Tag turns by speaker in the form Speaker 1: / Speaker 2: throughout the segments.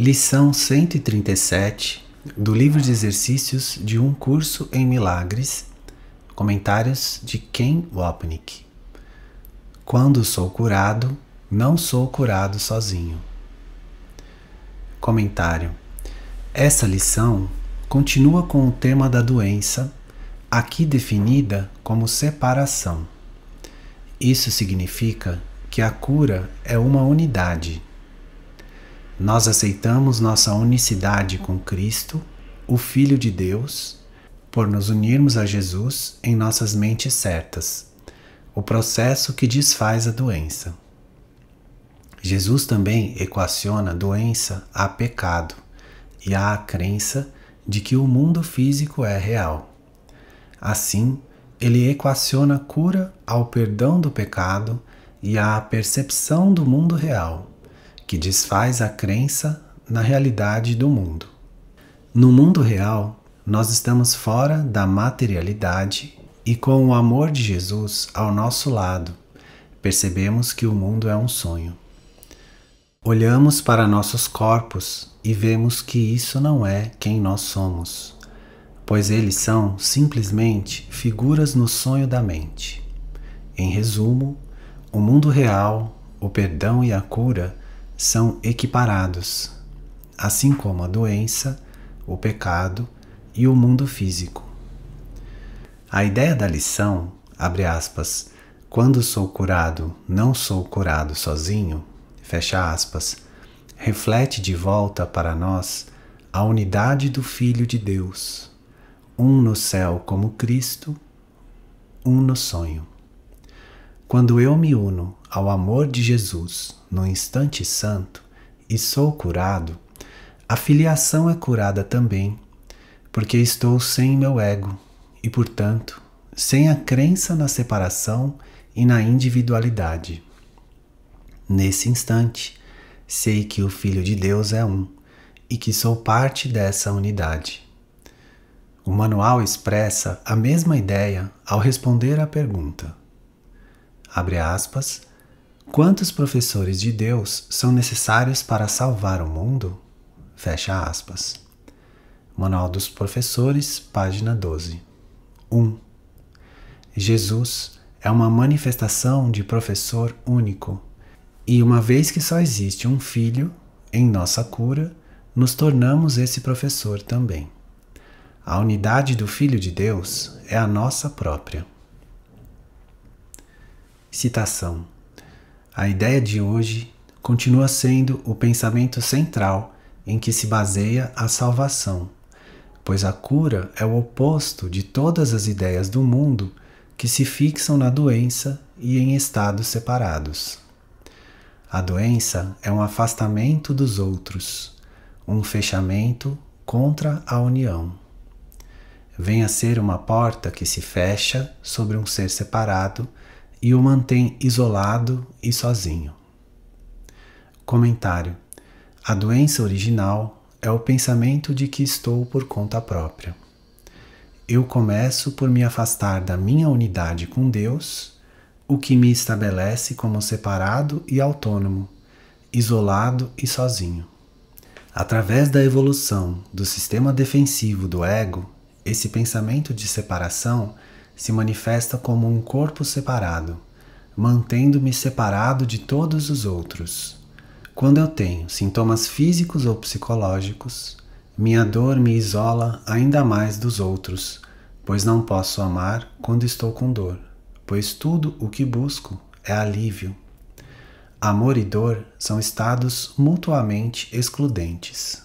Speaker 1: Lição 137 do livro de exercícios de um curso em milagres, comentários de Ken Wapnick. Quando sou curado, não sou curado sozinho. Comentário. Essa lição continua com o tema da doença, aqui definida como separação. Isso significa que a cura é uma unidade. Nós aceitamos nossa unicidade com Cristo, o Filho de Deus, por nos unirmos a Jesus em nossas mentes certas, o processo que desfaz a doença. Jesus também equaciona a doença a pecado e à crença de que o mundo físico é real. Assim, ele equaciona a cura ao perdão do pecado e à percepção do mundo real, que desfaz a crença na realidade do mundo. No mundo real, nós estamos fora da materialidade e com o amor de Jesus ao nosso lado, percebemos que o mundo é um sonho. Olhamos para nossos corpos e vemos que isso não é quem nós somos, pois eles são simplesmente figuras no sonho da mente. Em resumo, o mundo real, o perdão e a cura são equiparados, assim como a doença, o pecado e o mundo físico. A ideia da lição, abre aspas, quando sou curado, não sou curado sozinho, fecha aspas, reflete de volta para nós a unidade do Filho de Deus, um no céu como Cristo, um no sonho. Quando eu me uno ao amor de Jesus no instante santo e sou curado, a filiação é curada também, porque estou sem meu ego e, portanto, sem a crença na separação e na individualidade. Nesse instante, sei que o Filho de Deus é um e que sou parte dessa unidade. O manual expressa a mesma ideia ao responder à pergunta. Abre aspas, quantos professores de Deus são necessários para salvar o mundo? Fecha aspas. Manual dos Professores, página 12. 1. Jesus é uma manifestação de professor único, e uma vez que só existe um Filho, em nossa cura, nos tornamos esse professor também. A unidade do Filho de Deus é a nossa própria. Citação. A ideia de hoje continua sendo o pensamento central em que se baseia a salvação, pois a cura é o oposto de todas as ideias do mundo que se fixam na doença e em estados separados. A doença é um afastamento dos outros, um fechamento contra a união. Vem a ser uma porta que se fecha sobre um ser separado e o mantém isolado e sozinho. Comentário. A doença original é o pensamento de que estou por conta própria. Eu começo por me afastar da minha unidade com Deus, o que me estabelece como separado e autônomo, isolado e sozinho. Através da evolução do sistema defensivo do ego, esse pensamento de separação se manifesta como um corpo separado, mantendo-me separado de todos os outros. Quando eu tenho sintomas físicos ou psicológicos, minha dor me isola ainda mais dos outros, pois não posso amar quando estou com dor, pois tudo o que busco é alívio. Amor e dor são estados mutuamente excludentes.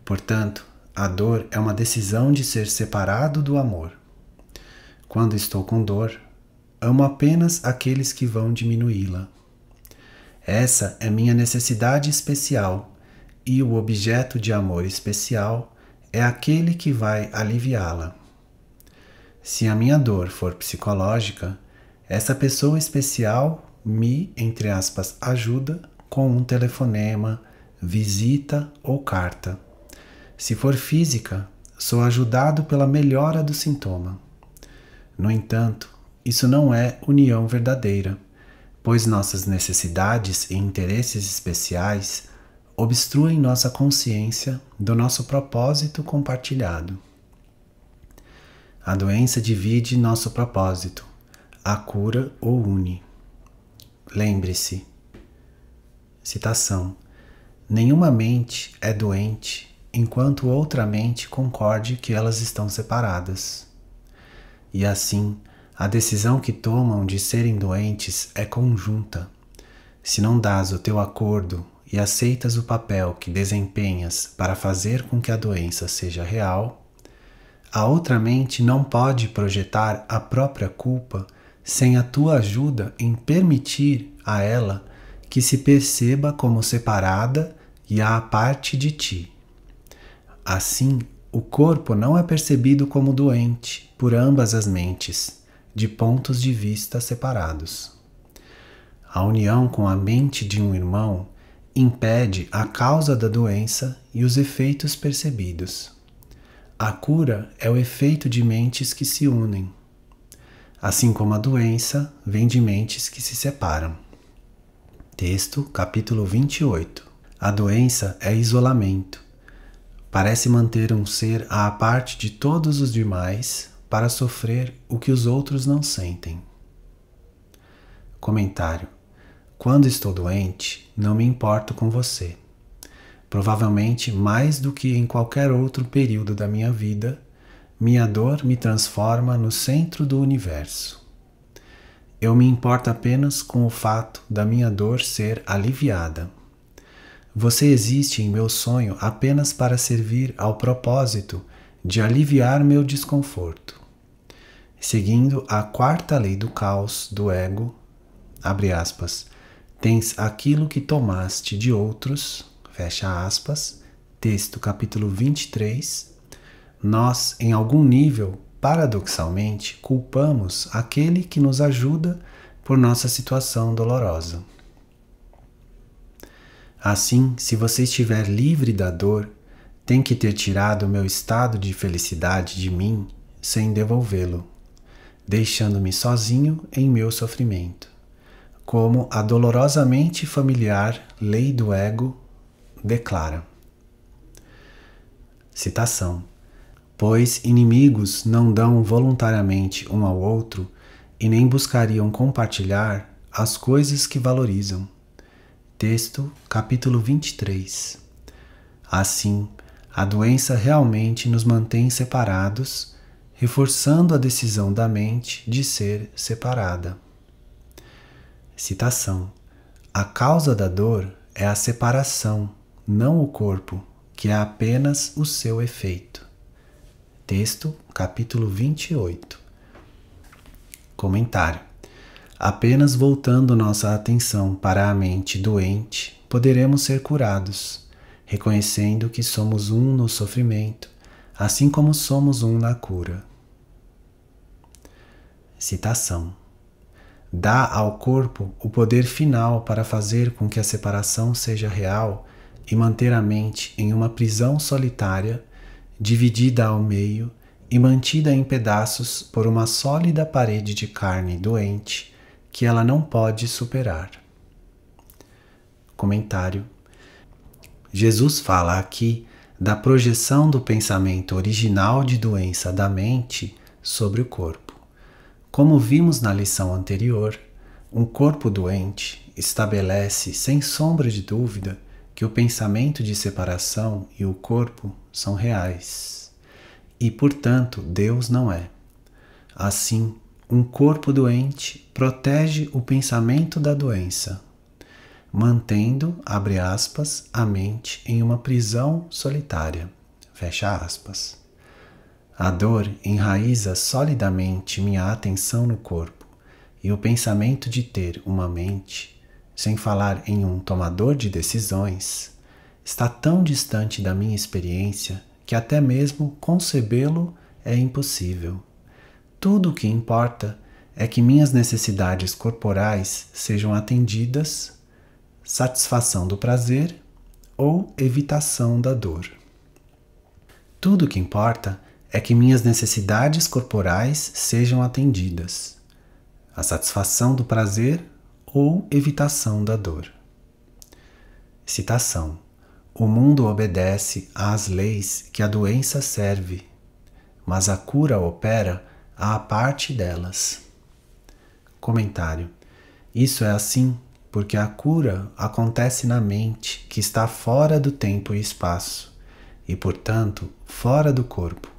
Speaker 1: Portanto, a dor é uma decisão de ser separado do amor. Quando estou com dor, amo apenas aqueles que vão diminuí-la. Essa é minha necessidade especial e o objeto de amor especial é aquele que vai aliviá-la. Se a minha dor for psicológica, essa pessoa especial me, entre aspas, ajuda com um telefonema, visita ou carta. Se for física, sou ajudado pela melhora do sintoma. No entanto, isso não é união verdadeira, pois nossas necessidades e interesses especiais obstruem nossa consciência do nosso propósito compartilhado. A doença divide nosso propósito, a cura o une. Lembre-se. Citação: nenhuma mente é doente enquanto outra mente concorde que elas estão separadas. E assim, a decisão que tomam de serem doentes é conjunta. Se não dás o teu acordo e aceitas o papel que desempenhas para fazer com que a doença seja real, a outra mente não pode projetar a própria culpa sem a tua ajuda em permitir a ela que se perceba como separada e à parte de ti. Assim, o corpo não é percebido como doente por ambas as mentes, de pontos de vista separados. A união com a mente de um irmão impede a causa da doença e os efeitos percebidos. A cura é o efeito de mentes que se unem, assim como a doença vem de mentes que se separam. Texto, capítulo 28. A doença é isolamento. Parece manter um ser à parte de todos os demais para sofrer o que os outros não sentem. Comentário: quando estou doente, não me importo com você. Provavelmente mais do que em qualquer outro período da minha vida, minha dor me transforma no centro do universo. Eu me importo apenas com o fato da minha dor ser aliviada. Você existe em meu sonho apenas para servir ao propósito de aliviar meu desconforto. Seguindo a quarta lei do caos do ego, abre aspas, tens aquilo que tomaste de outros, fecha aspas, texto capítulo 23, nós, em algum nível, paradoxalmente, culpamos aquele que nos ajuda por nossa situação dolorosa. Assim, se você estiver livre da dor, tem que ter tirado o meu estado de felicidade de mim sem devolvê-lo, deixando-me sozinho em meu sofrimento, como a dolorosamente familiar lei do ego declara. Citação: pois inimigos não dão voluntariamente um ao outro e nem buscariam compartilhar as coisas que valorizam. Texto, capítulo 23. Assim, a doença realmente nos mantém separados, reforçando a decisão da mente de ser separada. Citação: a causa da dor é a separação, não o corpo, que é apenas o seu efeito. Texto, capítulo 28. Comentário: apenas voltando nossa atenção para a mente doente, poderemos ser curados, reconhecendo que somos um no sofrimento, assim como somos um na cura. Citação: dá ao corpo o poder final para fazer com que a separação seja real e manter a mente em uma prisão solitária, dividida ao meio e mantida em pedaços por uma sólida parede de carne doente que ela não pode superar. Comentário: Jesus fala aqui da projeção do pensamento original de doença da mente sobre o corpo. Como vimos na lição anterior, um corpo doente estabelece sem sombra de dúvida que o pensamento de separação e o corpo são reais. E, portanto, Deus não é. Assim, um corpo doente protege o pensamento da doença, mantendo, abre aspas, a mente em uma prisão solitária, fecha aspas. A dor enraiza solidamente minha atenção no corpo, e o pensamento de ter uma mente, sem falar em um tomador de decisões, está tão distante da minha experiência que até mesmo concebê-lo é impossível. Tudo o que importa é que minhas necessidades corporais sejam atendidas, satisfação do prazer ou evitação da dor. Tudo o que importa é que minhas necessidades corporais sejam atendidas, a satisfação do prazer ou evitação da dor. Citação: O mundo obedece às leis que a doença serve, mas a cura opera à parte delas. Comentário. Isso é assim porque a cura acontece na mente que está fora do tempo e espaço, e, portanto, fora do corpo.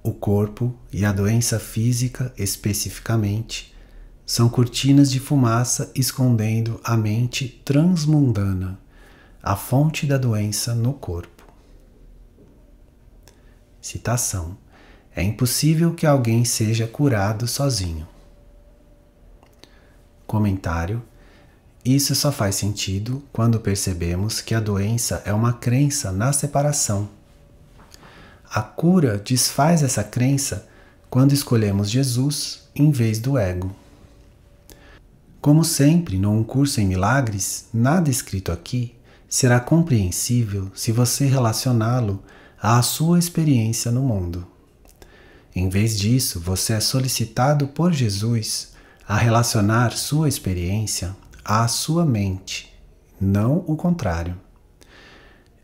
Speaker 1: O corpo e a doença física, especificamente, são cortinas de fumaça escondendo a mente transmundana, a fonte da doença no corpo. Citação. É impossível que alguém seja curado sozinho. Comentário. Isso só faz sentido quando percebemos que a doença é uma crença na separação. A cura desfaz essa crença quando escolhemos Jesus em vez do ego. Como sempre, num curso em milagres, nada escrito aqui será compreensível se você relacioná-lo à sua experiência no mundo. Em vez disso, você é solicitado por Jesus a relacionar sua experiência à sua mente, não o contrário.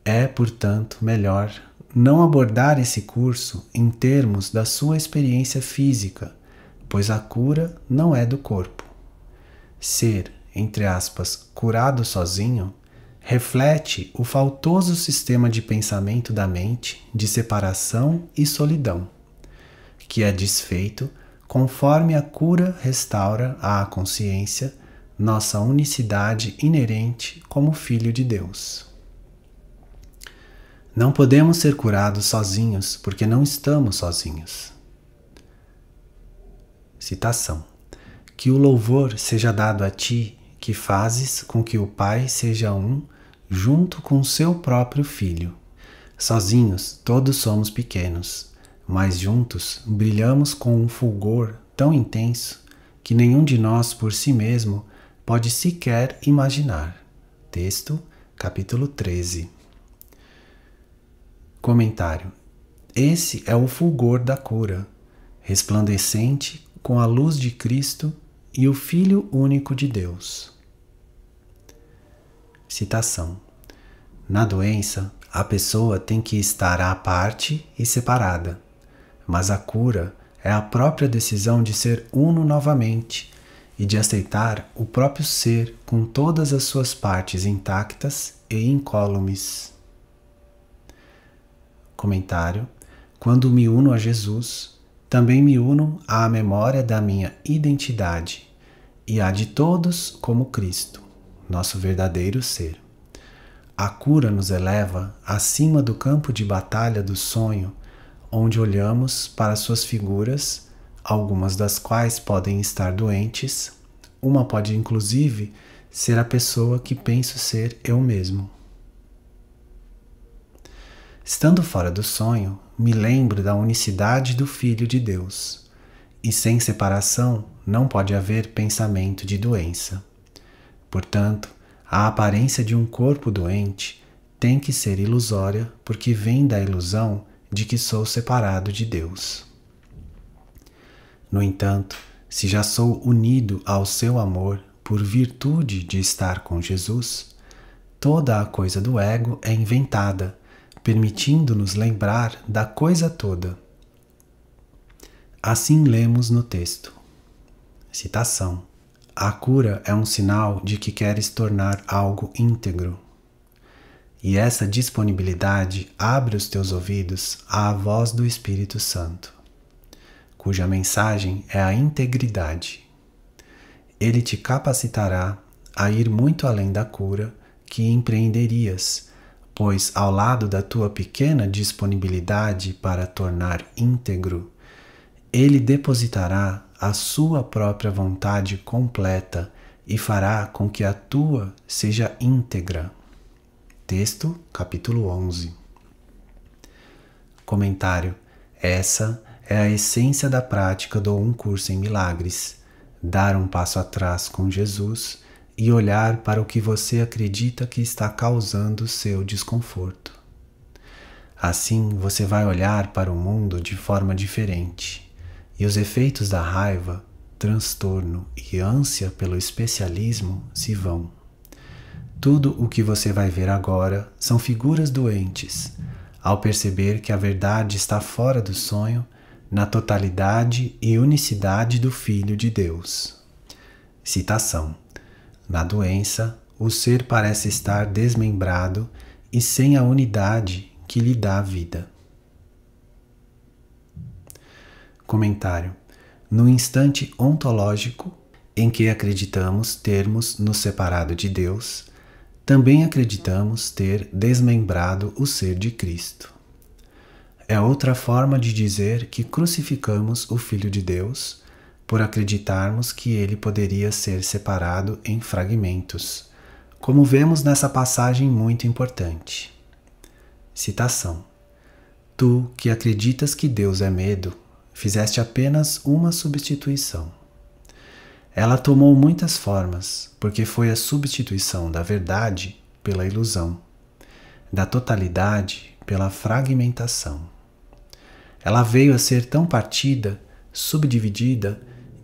Speaker 1: É, portanto, melhor não abordar esse curso em termos da sua experiência física, pois a cura não é do corpo. Ser, entre aspas, curado sozinho, reflete o faltoso sistema de pensamento da mente de separação e solidão, que é desfeito conforme a cura restaura à consciência nossa unicidade inerente como Filho de Deus. Não podemos ser curados sozinhos porque não estamos sozinhos. Citação. Que o louvor seja dado a ti, que fazes com que o Pai seja um, junto com seu próprio Filho. Sozinhos todos somos pequenos, mas juntos brilhamos com um fulgor tão intenso que nenhum de nós por si mesmo pode sequer imaginar. Texto, capítulo 13. Comentário. Esse é o fulgor da cura, resplandecente com a luz de Cristo e o Filho único de Deus. Citação. Na doença, a pessoa tem que estar à parte e separada, mas a cura é a própria decisão de ser uno novamente e de aceitar o próprio ser com todas as suas partes intactas e incólumes. Comentário. Quando me uno a Jesus, também me uno à memória da minha identidade e à de todos como Cristo, nosso verdadeiro ser. A cura nos eleva acima do campo de batalha do sonho, onde olhamos para suas figuras, algumas das quais podem estar doentes, uma pode inclusive ser a pessoa que penso ser eu mesmo. Estando fora do sonho, me lembro da unicidade do Filho de Deus, e sem separação não pode haver pensamento de doença. Portanto, a aparência de um corpo doente tem que ser ilusória porque vem da ilusão de que sou separado de Deus. No entanto, se já sou unido ao seu amor por virtude de estar com Jesus, toda a coisa do ego é inventada, permitindo-nos lembrar da coisa toda. Assim lemos no texto. Citação. A cura é um sinal de que queres tornar algo íntegro. E essa disponibilidade abre os teus ouvidos à voz do Espírito Santo, cuja mensagem é a integridade. Ele te capacitará a ir muito além da cura que empreenderias, pois ao lado da tua pequena disponibilidade para tornar íntegro, ele depositará a sua própria vontade completa e fará com que a tua seja íntegra. Texto, capítulo 11. Comentário. Essa é a essência da prática do Um Curso em Milagres. Dar um passo atrás com Jesus e olhar para o que você acredita que está causando seu desconforto. Assim, você vai olhar para o mundo de forma diferente, e os efeitos da raiva, transtorno e ânsia pelo especialismo se vão. Tudo o que você vai ver agora são figuras doentes, ao perceber que a verdade está fora do sonho, na totalidade e unicidade do Filho de Deus. Citação: na doença, o ser parece estar desmembrado e sem a unidade que lhe dá a vida. Comentário: no instante ontológico em que acreditamos termos nos separado de Deus, também acreditamos ter desmembrado o ser de Cristo. É outra forma de dizer que crucificamos o Filho de Deus por acreditarmos que ele poderia ser separado em fragmentos, como vemos nessa passagem muito importante. Citação: tu que acreditas que Deus é medo, fizeste apenas uma substituição. Ela tomou muitas formas, porque foi a substituição da verdade pela ilusão, da totalidade pela fragmentação. Ela veio a ser tão partida, subdividida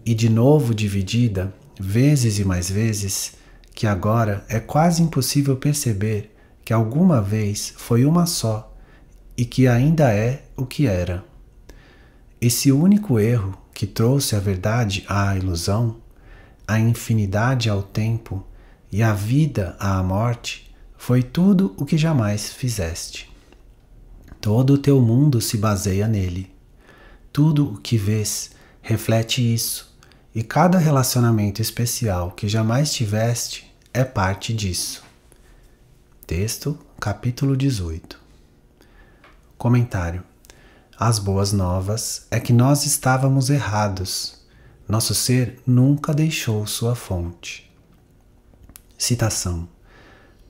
Speaker 1: e de novo dividida, vezes e mais vezes, que agora é quase impossível perceber que alguma vez foi uma só e que ainda é o que era. Esse único erro que trouxe a verdade à ilusão, a infinidade ao tempo e a vida à morte, foi tudo o que jamais fizeste. Todo o teu mundo se baseia nele. Tudo o que vês reflete isso, e cada relacionamento especial que jamais tiveste é parte disso. Texto, capítulo 18. Comentário: as boas novas é que nós estávamos errados. Nosso ser nunca deixou sua fonte. Citação: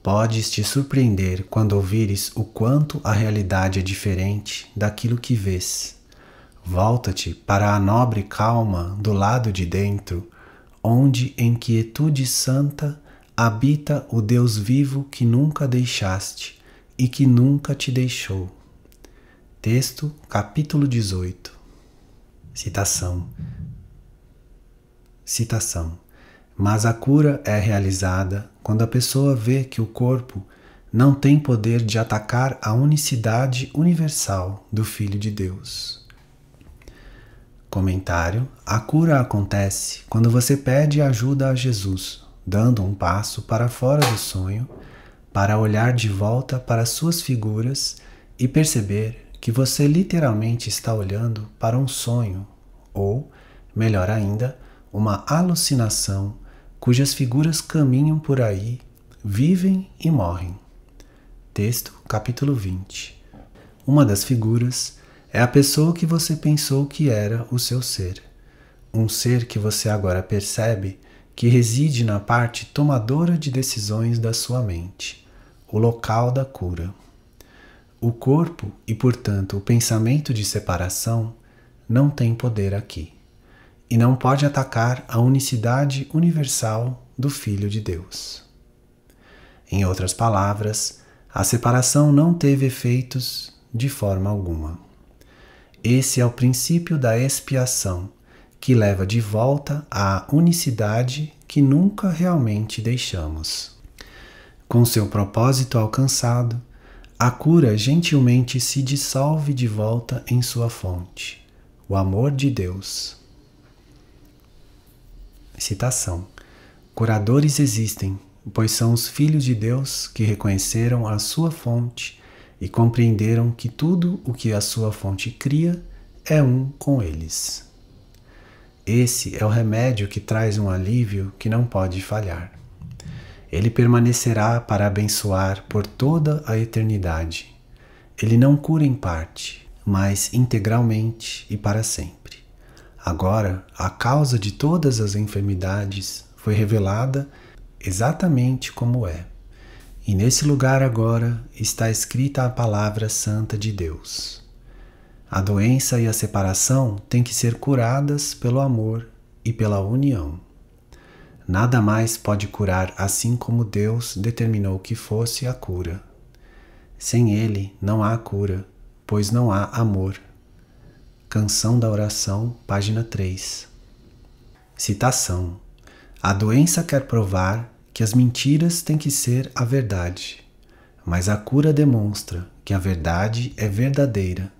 Speaker 1: podes te surpreender quando ouvires o quanto a realidade é diferente daquilo que vês. Volta-te para a nobre calma do lado de dentro, onde em quietude santa habita o Deus vivo que nunca deixaste e que nunca te deixou. Texto, capítulo 18. Citação: mas a cura é realizada quando a pessoa vê que o corpo não tem poder de atacar a unicidade universal do Filho de Deus. Comentário: a cura acontece quando você pede ajuda a Jesus, dando um passo para fora do sonho, para olhar de volta para suas figuras e perceber que você literalmente está olhando para um sonho, ou, melhor ainda, uma alucinação cujas figuras caminham por aí, vivem e morrem. Texto, capítulo 20. Uma das figuras é a pessoa que você pensou que era o seu ser. Um ser que você agora percebe que reside na parte tomadora de decisões da sua mente, o local da cura. O corpo e, portanto, o pensamento de separação não tem poder aqui. E não pode atacar a unicidade universal do Filho de Deus. Em outras palavras, a separação não teve efeitos de forma alguma. Esse é o princípio da expiação, que leva de volta à unicidade que nunca realmente deixamos. Com seu propósito alcançado, a cura gentilmente se dissolve de volta em sua fonte, o amor de Deus. Citação: curadores existem, pois são os filhos de Deus que reconheceram a sua fonte e compreenderam que tudo o que a sua fonte cria é um com eles. Esse é o remédio que traz um alívio que não pode falhar. Ele permanecerá para abençoar por toda a eternidade. Ele não cura em parte, mas integralmente e para sempre. Agora, a causa de todas as enfermidades foi revelada exatamente como é. E nesse lugar agora está escrita a palavra santa de Deus. A doença e a separação têm que ser curadas pelo amor e pela união. Nada mais pode curar assim como Deus determinou que fosse a cura. Sem Ele não há cura, pois não há amor. Canção da Oração, página 3. Citação: a doença quer provar que as mentiras têm que ser a verdade, mas a cura demonstra que a verdade é verdadeira.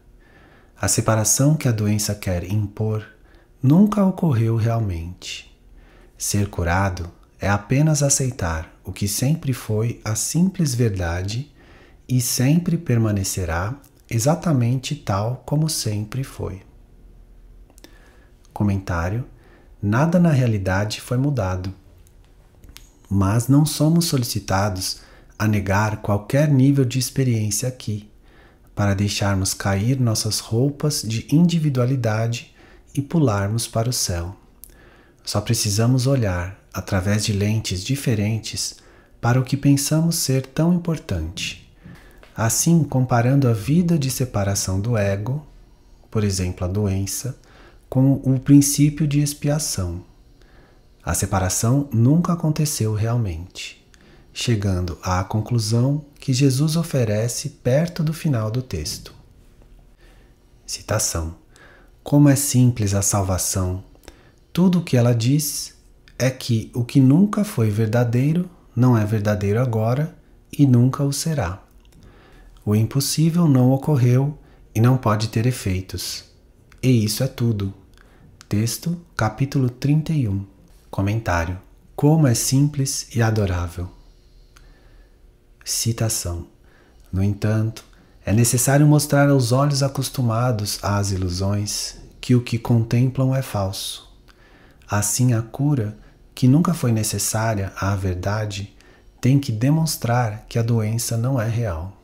Speaker 1: A separação que a doença quer impor nunca ocorreu realmente. Ser curado é apenas aceitar o que sempre foi a simples verdade e sempre permanecerá exatamente tal como sempre foi. Comentário: nada na realidade foi mudado, mas não somos solicitados a negar qualquer nível de experiência aqui, para deixarmos cair nossas roupas de individualidade e pularmos para o céu. Só precisamos olhar, através de lentes diferentes, para o que pensamos ser tão importante. Assim, comparando a vida de separação do ego, por exemplo, a doença, com o princípio de expiação. A separação nunca aconteceu realmente, chegando à conclusão que Jesus oferece perto do final do texto. Citação: como é simples a salvação! Tudo o que ela diz é que o que nunca foi verdadeiro não é verdadeiro agora e nunca o será. O impossível não ocorreu e não pode ter efeitos. E isso é tudo. Texto, capítulo 31. Comentário: como é simples e adorável! Citação: no entanto, é necessário mostrar aos olhos acostumados às ilusões que o que contemplam é falso. Assim, a cura, que nunca foi necessária à verdade, tem que demonstrar que a doença não é real.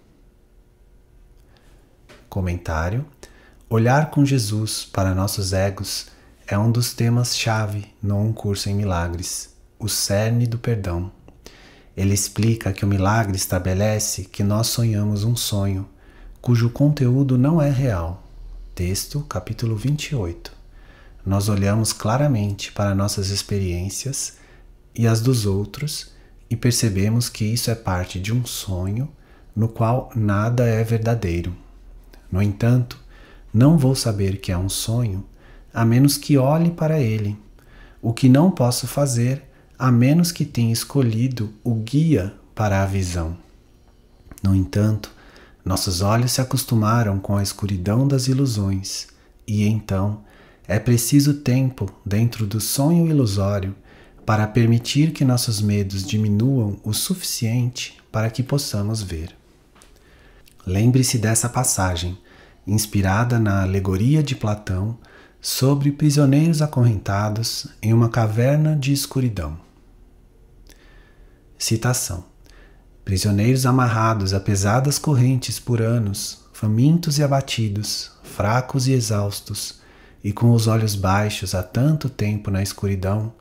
Speaker 1: Comentário: olhar com Jesus para nossos egos é um dos temas-chave no Um Curso em Milagres, o cerne do perdão. Ele explica que o milagre estabelece que nós sonhamos um sonho, cujo conteúdo não é real. Texto, capítulo 28. Nós olhamos claramente para nossas experiências e as dos outros e percebemos que isso é parte de um sonho no qual nada é verdadeiro. No entanto, não vou saber que é um sonho a menos que olhe para ele, o que não posso fazer a menos que tenha escolhido o guia para a visão. No entanto, nossos olhos se acostumaram com a escuridão das ilusões e então é preciso tempo dentro do sonho ilusório para permitir que nossos medos diminuam o suficiente para que possamos ver. Lembre-se dessa passagem, inspirada na alegoria de Platão sobre prisioneiros acorrentados em uma caverna de escuridão. Citação: prisioneiros amarrados a pesadas correntes por anos, famintos e abatidos, fracos e exaustos, e com os olhos baixos há tanto tempo na escuridão,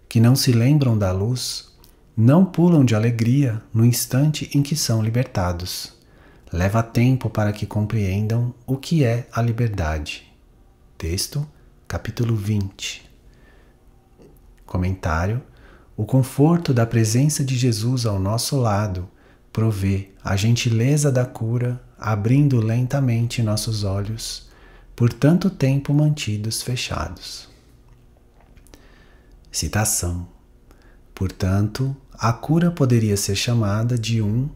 Speaker 1: que não se lembram da luz, não pulam de alegria no instante em que são libertados. Leva tempo para que compreendam o que é a liberdade. Texto, capítulo 20. Comentário: o conforto da presença de Jesus ao nosso lado provê a gentileza da cura, abrindo lentamente nossos olhos, por tanto tempo mantidos fechados. Citação: portanto, a cura poderia ser chamada de um,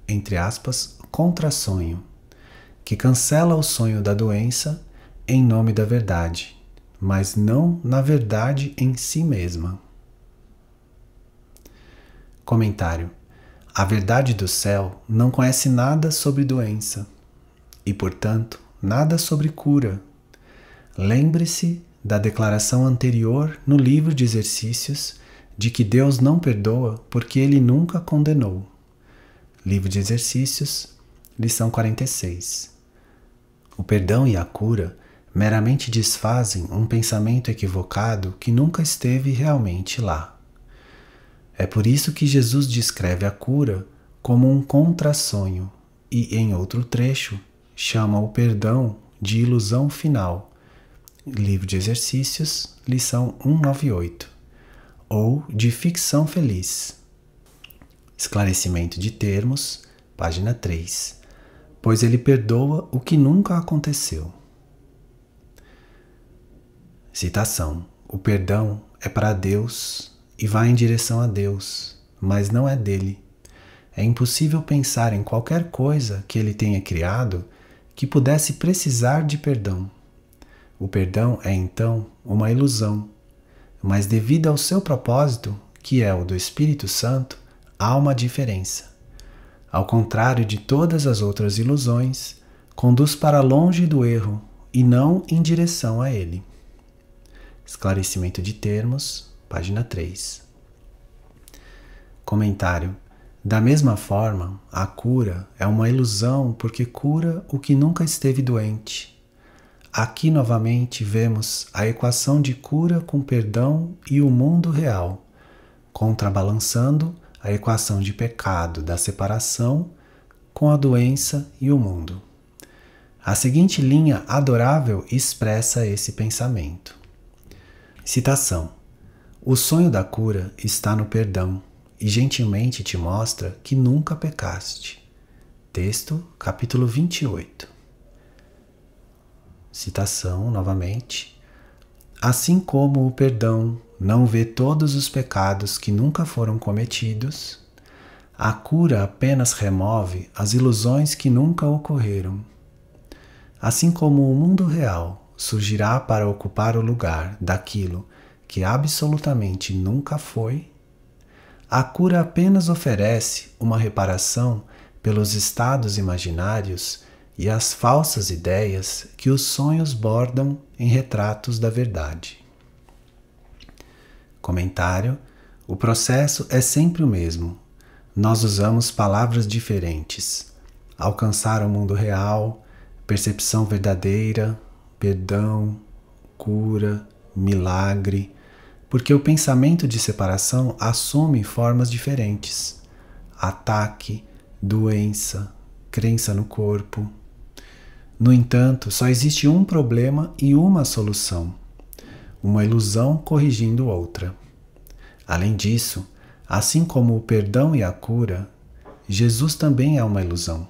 Speaker 1: entre aspas, contrassonho, que cancela o sonho da doença em nome da verdade, mas não na verdade em si mesma. Comentário: a verdade do céu não conhece nada sobre doença e, portanto, nada sobre cura. Lembre-se da declaração anterior no livro de exercícios de que Deus não perdoa porque Ele nunca condenou. Livro de Exercícios, lição 46. O perdão e a cura meramente desfazem um pensamento equivocado que nunca esteve realmente lá. É por isso que Jesus descreve a cura como um contrassonho e, em outro trecho, chama o perdão de ilusão final. Livro de Exercícios, lição 198. Ou de ficção feliz. Esclarecimento de termos, página 3. Pois ele perdoa o que nunca aconteceu. Citação: o perdão é para Deus e vai em direção a Deus. mas não é dele. É impossível pensar em qualquer coisa que ele tenha criado que pudesse precisar de perdão. O perdão é, então, uma ilusão, mas devido ao seu propósito, que é o do Espírito Santo, há uma diferença. Ao contrário de todas as outras ilusões, conduz para longe do erro e não em direção a ele. Esclarecimento de termos, página 3. Comentário. Da mesma forma, a cura é uma ilusão porque cura o que nunca esteve doente. Aqui novamente vemos a equação de cura com perdão e o mundo real, contrabalançando a equação de pecado da separação com a doença e o mundo. A seguinte linha adorável expressa esse pensamento. Citação. O sonho da cura está no perdão e gentilmente te mostra que nunca pecaste. Texto, capítulo 28. Citação novamente. Assim como o perdão não vê todos os pecados que nunca foram cometidos, a cura apenas remove as ilusões que nunca ocorreram. Assim como o mundo real surgirá para ocupar o lugar daquilo que absolutamente nunca foi, a cura apenas oferece uma reparação pelos estados imaginários e as falsas ideias que os sonhos bordam em retratos da verdade. Comentário. O processo é sempre o mesmo. Nós usamos palavras diferentes. Alcançar o mundo real, percepção verdadeira, perdão, cura, milagre, porque o pensamento de separação assume formas diferentes. Ataque, doença, crença no corpo. No entanto, só existe um problema e uma solução. Uma ilusão corrigindo outra. Além disso, assim como o perdão e a cura, Jesus também é uma ilusão.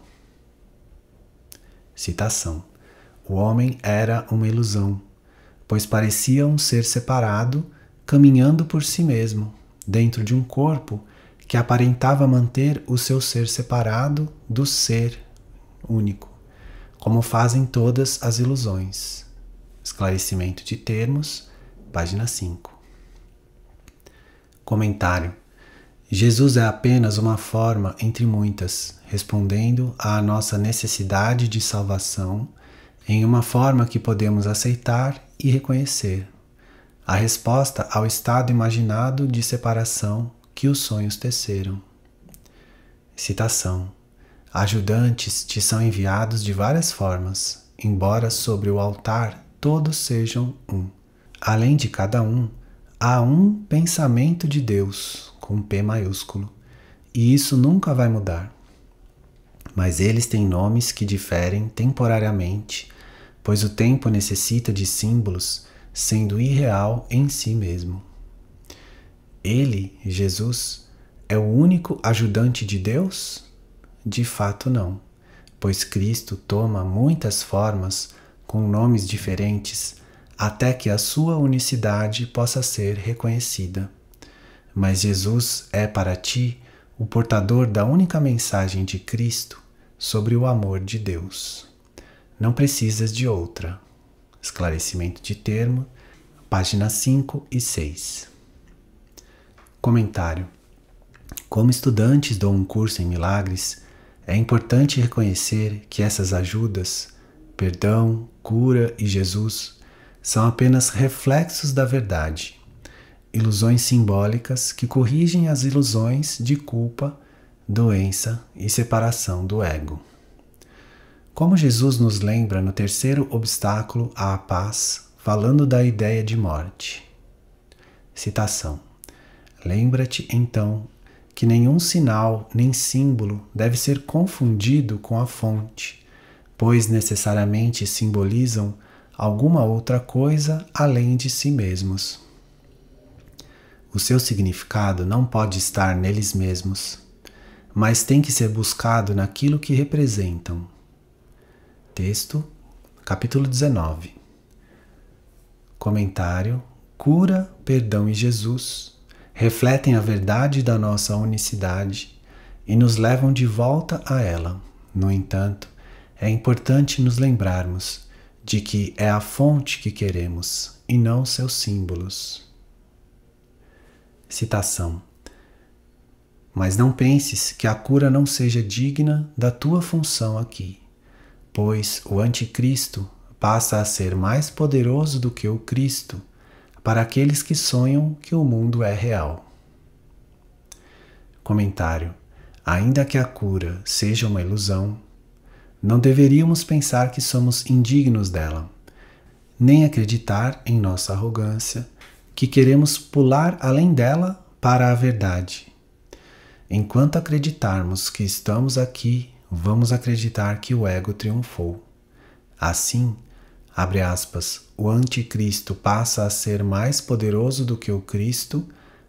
Speaker 1: Citação. O homem era uma ilusão, pois parecia um ser separado, caminhando por si mesmo, dentro de um corpo que aparentava manter o seu ser separado do ser único, como fazem todas as ilusões. Esclarecimento de termos, página 5. Comentário. Jesus é apenas uma forma entre muitas, respondendo à nossa necessidade de salvação em uma forma que podemos aceitar e reconhecer. A resposta ao estado imaginado de separação que os sonhos teceram. Citação. Ajudantes te são enviados de várias formas, embora sobre o altar todos sejam um. Além de cada um, há um pensamento de Deus, com P maiúsculo, e isso nunca vai mudar. Mas eles têm nomes que diferem temporariamente, pois o tempo necessita de símbolos, sendo irreal em si mesmo. Ele, Jesus, é o único ajudante de Deus? De fato não, pois Cristo toma muitas formas com nomes diferentes até que a sua unicidade possa ser reconhecida. Mas Jesus é para ti o portador da única mensagem de Cristo sobre o amor de Deus. Não precisas de outra. Esclarecimento de termo, páginas 5 e 6. Comentário. Como estudantes de um curso em milagres, é importante reconhecer que essas ajudas, perdão, cura e Jesus, são apenas reflexos da verdade, ilusões simbólicas que corrigem as ilusões de culpa, doença e separação do ego. Como Jesus nos lembra no terceiro obstáculo à paz, falando da ideia de morte. Citação. Lembra-te, então, que nenhum sinal nem símbolo deve ser confundido com a fonte, pois necessariamente simbolizam alguma outra coisa além de si mesmos. O seu significado não pode estar neles mesmos, mas tem que ser buscado naquilo que representam. Texto, capítulo 19. Comentário. Cura, perdão e Jesus refletem a verdade da nossa unicidade e nos levam de volta a ela. No entanto, é importante nos lembrarmos de que é a fonte que queremos e não seus símbolos. Citação: mas não penses que a cura não seja digna da tua função aqui, pois o anticristo passa a ser mais poderoso do que o Cristo para aqueles que sonham que o mundo é real. Comentário: ainda que a cura seja uma ilusão, não deveríamos pensar que somos indignos dela, nem acreditar em nossa arrogância, que queremos pular além dela para a verdade. Enquanto acreditarmos que estamos aqui, vamos acreditar que o ego triunfou. Assim, abre aspas, o anticristo passa a ser mais poderoso do que o Cristo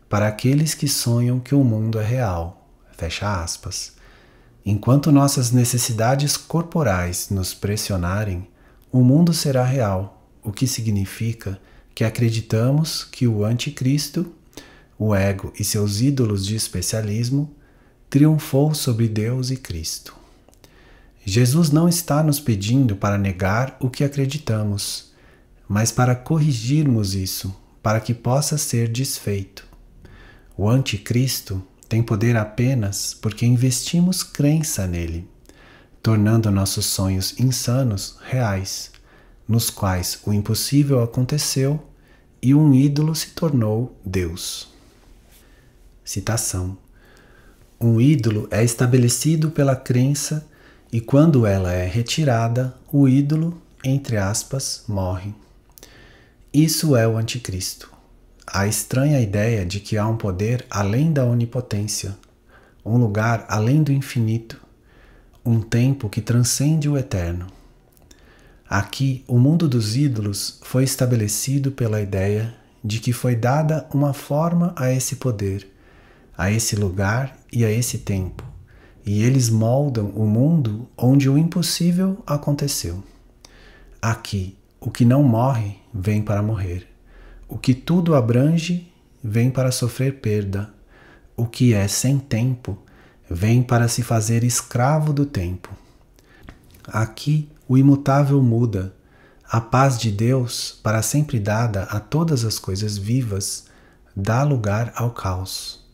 Speaker 1: para aqueles que sonham que o mundo é real. Fecha aspas. Enquanto nossas necessidades corporais nos pressionarem, o mundo será real, o que significa que acreditamos que o anticristo, o ego e seus ídolos de especialismo, triunfou sobre Deus e Cristo. Jesus não está nos pedindo para negar o que acreditamos, mas para corrigirmos isso, para que possa ser desfeito. O anticristo tem poder apenas porque investimos crença nele, tornando nossos sonhos insanos reais, nos quais o impossível aconteceu e um ídolo se tornou Deus. Citação: um ídolo é estabelecido pela crença e quando ela é retirada, o ídolo, entre aspas, morre. Isso é o anticristo. A estranha ideia de que há um poder além da onipotência, um lugar além do infinito, um tempo que transcende o eterno. Aqui, o mundo dos ídolos foi estabelecido pela ideia de que foi dada uma forma a esse poder, a esse lugar e a esse tempo, e eles moldam o mundo onde o impossível aconteceu. Aqui, o que não morre vem para morrer. O que tudo abrange vem para sofrer perda. O que é sem tempo vem para se fazer escravo do tempo. Aqui, o imutável muda. A paz de Deus, para sempre dada a todas as coisas vivas, dá lugar ao caos.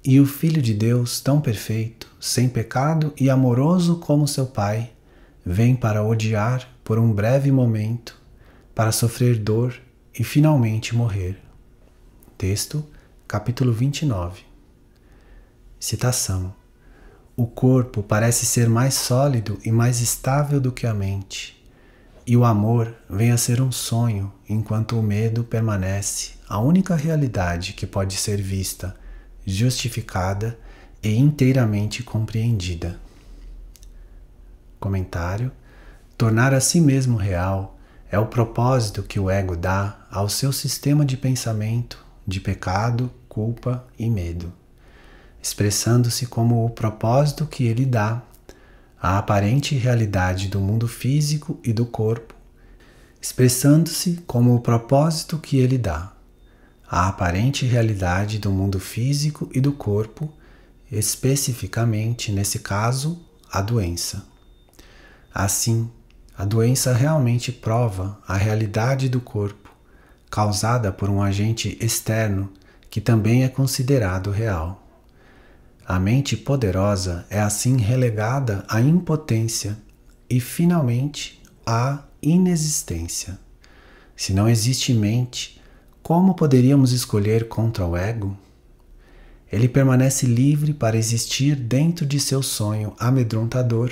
Speaker 1: E o Filho de Deus, tão perfeito, sem pecado e amoroso como seu Pai, vem para odiar por um breve momento, para sofrer dor e finalmente morrer. Texto, capítulo 29. Citação: o corpo parece ser mais sólido e mais estável do que a mente, e o amor vem a ser um sonho, enquanto o medo permanece a única realidade que pode ser vista, justificada e inteiramente compreendida. Comentário: tornar a si mesmo real é o propósito que o ego dá ao seu sistema de pensamento de pecado, culpa e medo, expressando-se como o propósito que ele dá à aparente realidade do mundo físico e do corpo, expressando-se como o propósito que ele dá à aparente realidade do mundo físico e do corpo, especificamente, nesse caso, a doença. Assim, a doença realmente prova a realidade do corpo, causada por um agente externo que também é considerado real. A mente poderosa é assim relegada à impotência e, finalmente, à inexistência. Se não existe mente, como poderíamos escolher contra o ego? Ele permanece livre para existir dentro de seu sonho amedrontador,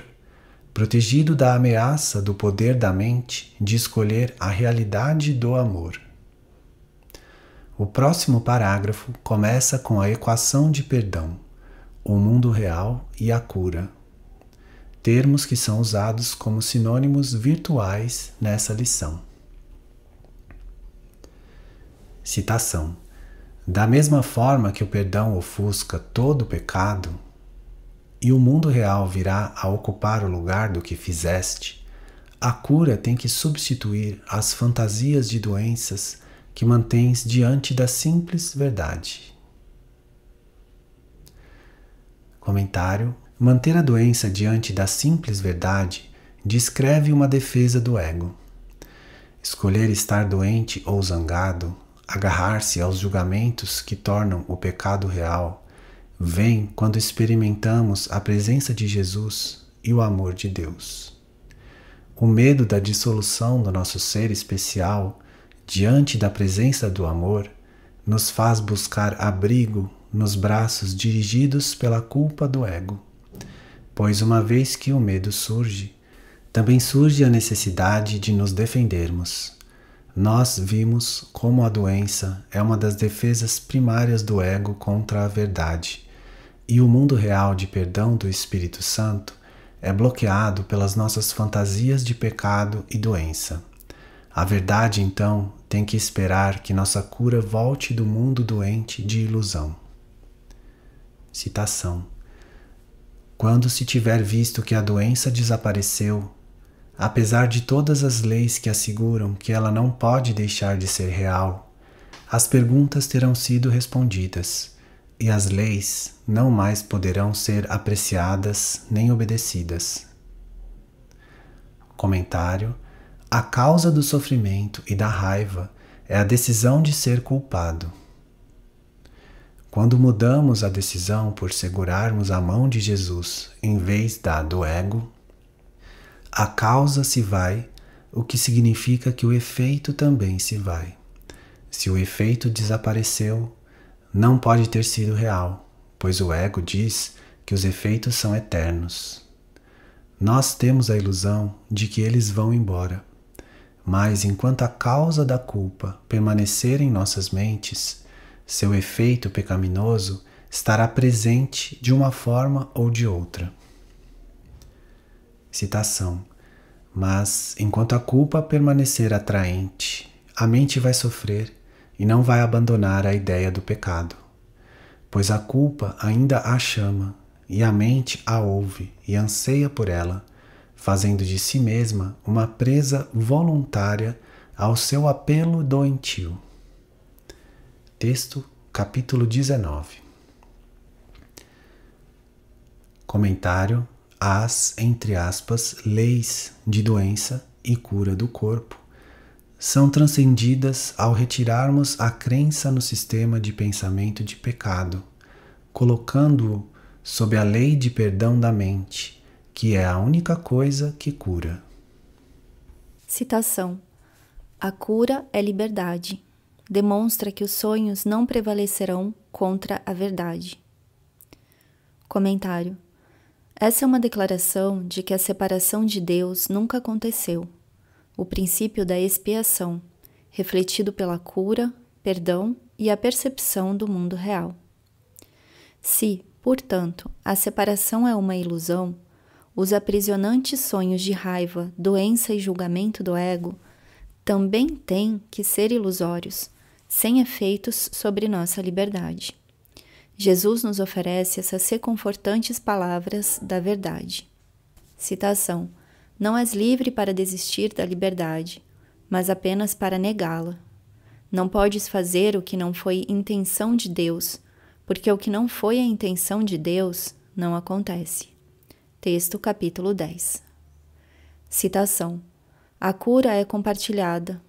Speaker 1: protegido da ameaça do poder da mente de escolher a realidade do amor. O próximo parágrafo começa com a equação de perdão, o mundo real e a cura, termos que são usados como sinônimos virtuais nessa lição. Citação: da mesma forma que o perdão ofusca todo o pecado, e o mundo real virá a ocupar o lugar do que fizeste, a cura tem que substituir as fantasias de doenças que mantens diante da simples verdade. Comentário: manter a doença diante da simples verdade descreve uma defesa do ego. Escolher estar doente ou zangado, agarrar-se aos julgamentos que tornam o pecado real, vem quando experimentamos a presença de Jesus e o amor de Deus. O medo da dissolução do nosso ser especial diante da presença do amor nos faz buscar abrigo nos braços dirigidos pela culpa do ego, pois uma vez que o medo surge, também surge a necessidade de nos defendermos. Nós vimos como a doença é uma das defesas primárias do ego contra a verdade, e o mundo real de perdão do Espírito Santo é bloqueado pelas nossas fantasias de pecado e doença. A verdade, então, tem que esperar que nossa cura volte do mundo doente de ilusão. Citação: quando se tiver visto que a doença desapareceu, apesar de todas as leis que asseguram que ela não pode deixar de ser real, as perguntas terão sido respondidas, e as leis não mais poderão ser apreciadas nem obedecidas. Comentário: a causa do sofrimento e da raiva é a decisão de ser culpado. Quando mudamos a decisão por segurarmos a mão de Jesus em vez da do ego, a causa se vai, o que significa que o efeito também se vai. Se o efeito desapareceu, não pode ter sido real, pois o ego diz que os efeitos são eternos. Nós temos a ilusão de que eles vão embora, mas enquanto a causa da culpa permanecer em nossas mentes, seu efeito pecaminoso estará presente de uma forma ou de outra. Citação: mas enquanto a culpa permanecer atraente, a mente vai sofrer e não vai abandonar a ideia do pecado, pois a culpa ainda a chama e a mente a ouve e anseia por ela, fazendo de si mesma uma presa voluntária ao seu apelo doentio. Texto, capítulo 19. Comentário: as, entre aspas, leis de doença e cura do corpo são transcendidas ao retirarmos a crença no sistema de pensamento de pecado, colocando-o sob a lei de perdão da mente, que é a única coisa que cura.
Speaker 2: Citação: a cura é liberdade. Demonstra que os sonhos não prevalecerão contra a verdade. Comentário: essa é uma declaração de que a separação de Deus nunca aconteceu. O princípio da expiação, refletido pela cura, perdão e a percepção do mundo real. Se, portanto, a separação é uma ilusão, os aprisionantes sonhos de raiva, doença e julgamento do ego também têm que ser ilusórios, sem efeitos sobre nossa liberdade. Jesus nos oferece essas reconfortantes palavras da verdade. Citação: não és livre para desistir da liberdade, mas apenas para negá-la. Não podes fazer o que não foi intenção de Deus, porque o que não foi a intenção de Deus não acontece. Texto, capítulo 10. Citação: a cura é compartilhada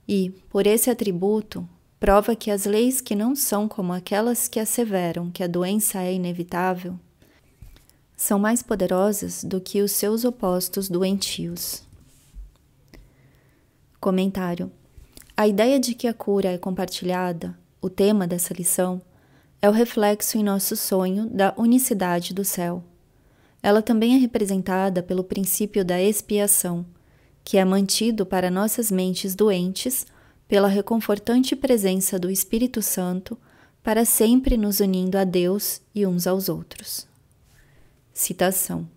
Speaker 2: e, por esse atributo, prova que as leis que não são como aquelas que asseveram que a doença é inevitável são mais poderosas do que os seus opostos doentios. Comentário: a ideia de que a cura é compartilhada, o tema dessa lição, é o reflexo em nosso sonho da unicidade do céu. Ela também é representada pelo princípio da expiação, que é mantido para nossas mentes doentes pela reconfortante presença do Espírito Santo, para sempre nos unindo a Deus e uns aos outros. Citação: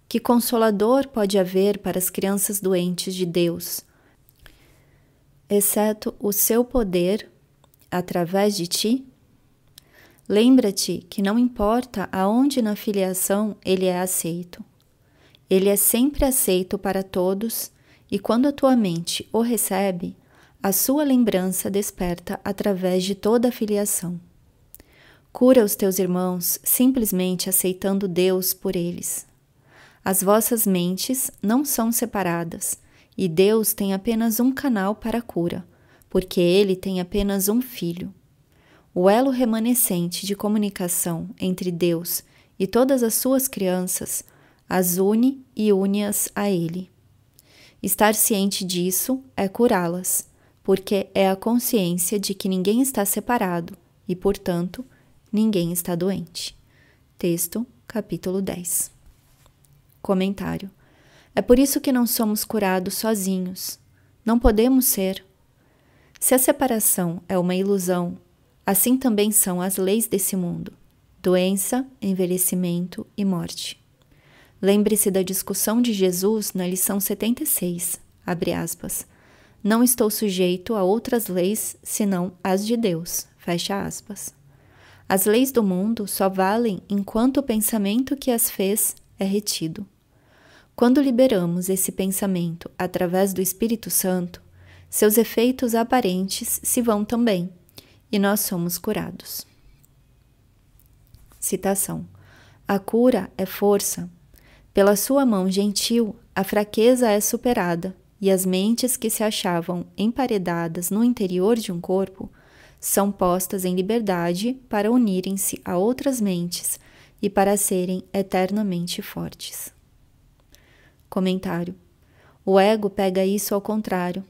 Speaker 2: que consolador pode haver para as crianças doentes de Deus, exceto o seu poder através de ti? Lembra-te que não importa aonde na filiação ele é aceito. Ele é sempre aceito para todos, e quando a tua mente o recebe, a sua lembrança desperta através de toda a filiação. Cura os teus irmãos simplesmente aceitando Deus por eles. As vossas mentes não são separadas, e Deus tem apenas um canal para a cura, porque Ele tem apenas um filho. O elo remanescente de comunicação entre Deus e todas as suas crianças as une e une-as a Ele. Estar ciente disso é curá-las, porque é a consciência de que ninguém está separado e, portanto, ninguém está doente. Texto, capítulo 10. Comentário. É por isso que não somos curados sozinhos. Não podemos ser. Se a separação é uma ilusão, assim também são as leis desse mundo: doença, envelhecimento e morte. Lembre-se da discussão de Jesus na lição 76, abre aspas. Não estou sujeito a outras leis senão as de Deus, fecha aspas. As leis do mundo só valem enquanto o pensamento que as fez é retido. Quando liberamos esse pensamento através do Espírito Santo, seus efeitos aparentes se vão também, e nós somos curados. Citação. A cura é força. Pela sua mão gentil, a fraqueza é superada, e as mentes que se achavam emparedadas no interior de um corpo são postas em liberdade para unirem-se a outras mentes e para serem eternamente fortes. Comentário. O ego pega isso ao contrário,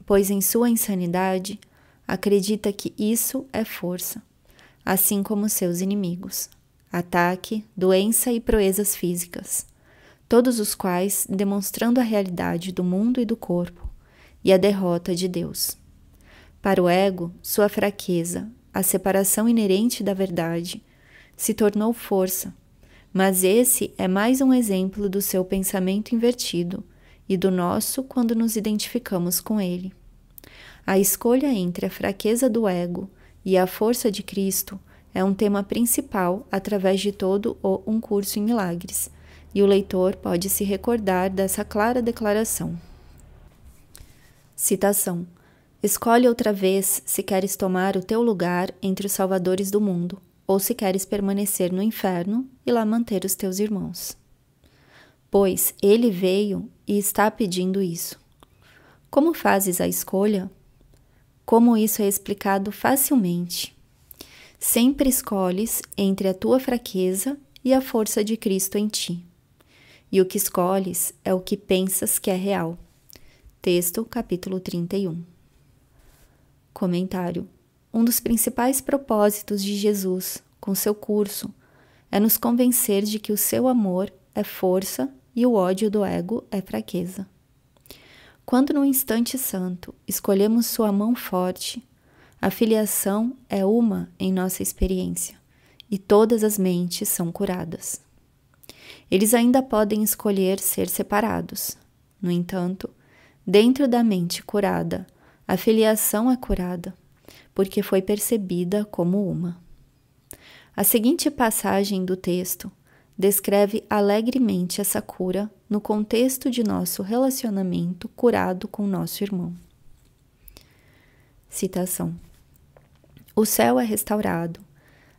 Speaker 2: pois em sua insanidade acredita que isso é força, assim como seus inimigos, ataque, doença e proezas físicas, todos os quais demonstrando a realidade do mundo e do corpo e a derrota de Deus. Para o ego, sua fraqueza, a separação inerente da verdade, se tornou força, mas esse é mais um exemplo do seu pensamento invertido e do nosso quando nos identificamos com ele. A escolha entre a fraqueza do ego e a força de Cristo é um tema principal através de todo o Um Curso em Milagres, e o leitor pode se recordar dessa clara declaração. Citação. Escolhe outra vez se queres tomar o teu lugar entre os salvadores do mundo, ou se queres permanecer no inferno e lá manter os teus irmãos. Pois ele veio e está pedindo isso. Como fazes a escolha? Como isso é explicado facilmente. Sempre escolhes entre a tua fraqueza e a força de Cristo em ti. E o que escolhes é o que pensas que é real. Texto, capítulo 31. Comentário. Um dos principais propósitos de Jesus, com seu curso, é nos convencer de que o seu amor é força e o ódio do ego é fraqueza. Quando no instante santo escolhemos sua mão forte, a filiação é uma em nossa experiência, e todas as mentes são curadas. Eles ainda podem escolher ser separados. No entanto, dentro da mente curada, a filiação é curada, porque foi percebida como uma. A seguinte passagem do texto descreve alegremente essa cura no contexto de nosso relacionamento curado com nosso irmão. Citação. O céu é restaurado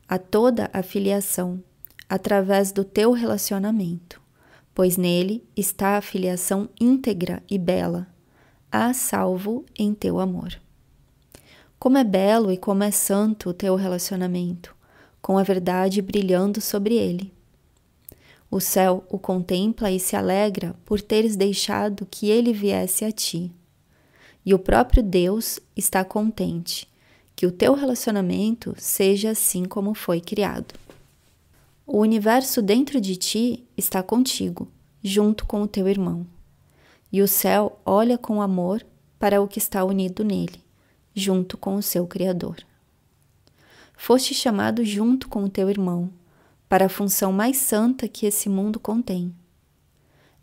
Speaker 2: a toda a filiação através do teu relacionamento, pois nele está a filiação íntegra e bela, a salvo em teu amor. Como é belo e como é santo o teu relacionamento, com a verdade brilhando sobre ele. O céu o contempla e se alegra por teres deixado que ele viesse a ti. E o próprio Deus está contente que o teu relacionamento seja assim como foi criado. O universo dentro de ti está contigo, junto com o teu irmão. E o céu olha com amor para o que está unido nele, junto com o seu Criador. Foste chamado junto com o teu irmão, para a função mais santa que esse mundo contém.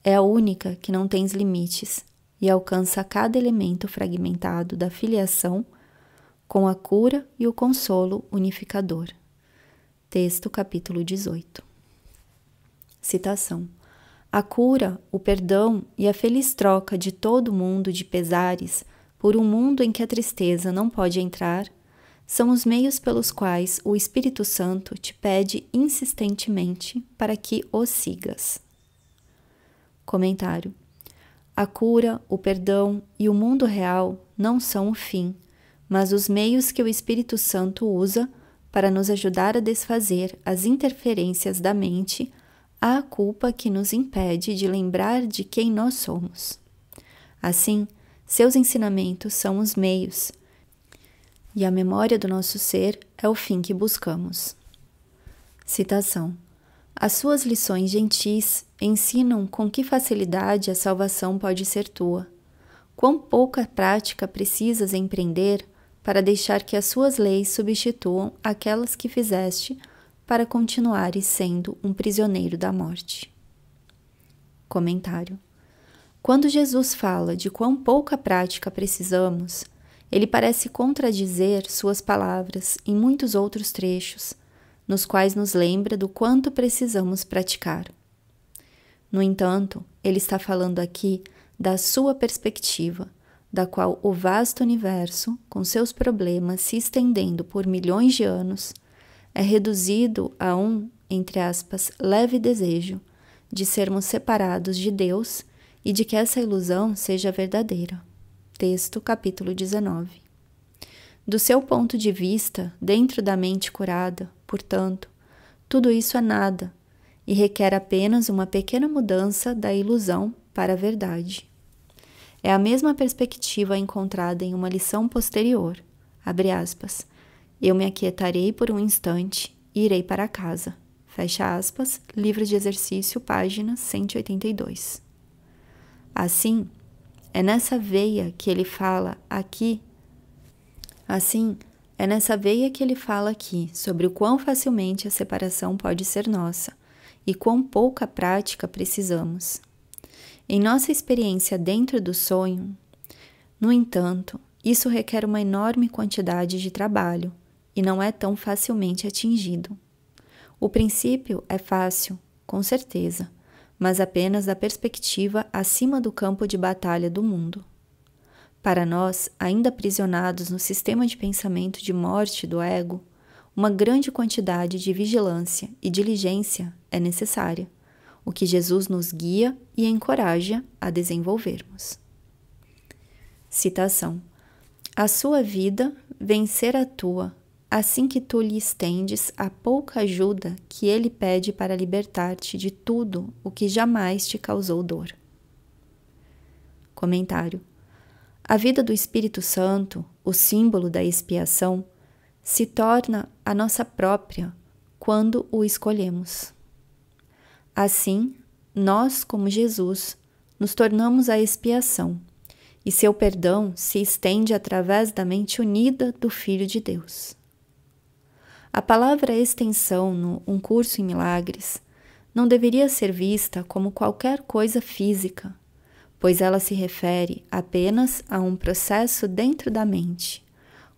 Speaker 2: É a única que não tens limites e alcança cada elemento fragmentado da filiação com a cura e o consolo unificador. Texto, capítulo 18. Citação. A cura, o perdão e a feliz troca de todo mundo de pesares por um mundo em que a tristeza não pode entrar são os meios pelos quais o Espírito Santo te pede insistentemente para que o sigas. Comentário. A cura, o perdão e o mundo real não são o fim, mas os meios que o Espírito Santo usa para nos ajudar a desfazer as interferências da mente à culpa que nos impede de lembrar de quem nós somos. Assim, seus ensinamentos são os meios, e a memória do nosso ser é o fim que buscamos. Citação. As suas lições gentis ensinam com que facilidade a salvação pode ser tua. Quão pouca prática precisas empreender para deixar que as suas leis substituam aquelas que fizeste para continuares sendo um prisioneiro da morte. Comentário. Quando Jesus fala de quão pouca prática precisamos, ele parece contradizer suas palavras em muitos outros trechos, nos quais nos lembra do quanto precisamos praticar. No entanto, ele está falando aqui da sua perspectiva, da qual o vasto universo, com seus problemas se estendendo por milhões de anos, é reduzido a um, entre aspas, leve desejo de sermos separados de Deus e de que essa ilusão seja verdadeira. Texto, capítulo 19. Do seu ponto de vista, dentro da mente curada, portanto, tudo isso é nada e requer apenas uma pequena mudança da ilusão para a verdade. É a mesma perspectiva encontrada em uma lição posterior, abre aspas, eu me aquietarei por um instante e irei para casa, fecha aspas, livro de exercício, página 182. Assim, é nessa veia que ele fala aqui sobre o quão facilmente a separação pode ser nossa e quão pouca prática precisamos. Em nossa experiência dentro do sonho, no entanto, isso requer uma enorme quantidade de trabalho e não é tão facilmente atingido. O princípio é fácil, com certeza, mas apenas da perspectiva acima do campo de batalha do mundo. Para nós, ainda aprisionados no sistema de pensamento de morte do ego, uma grande quantidade de vigilância e diligência é necessária, o que Jesus nos guia e encoraja a desenvolvermos. Citação. A sua vida vem ser a tua, assim que tu lhe estendes a pouca ajuda que ele pede para libertar-te de tudo o que jamais te causou dor. Comentário. A vida do Espírito Santo, o símbolo da expiação, se torna a nossa própria quando o escolhemos. Assim, nós, como Jesus, nos tornamos a expiação, e seu perdão se estende através da mente unida do Filho de Deus. A palavra extensão no Um Curso em Milagres não deveria ser vista como qualquer coisa física, pois ela se refere apenas a um processo dentro da mente,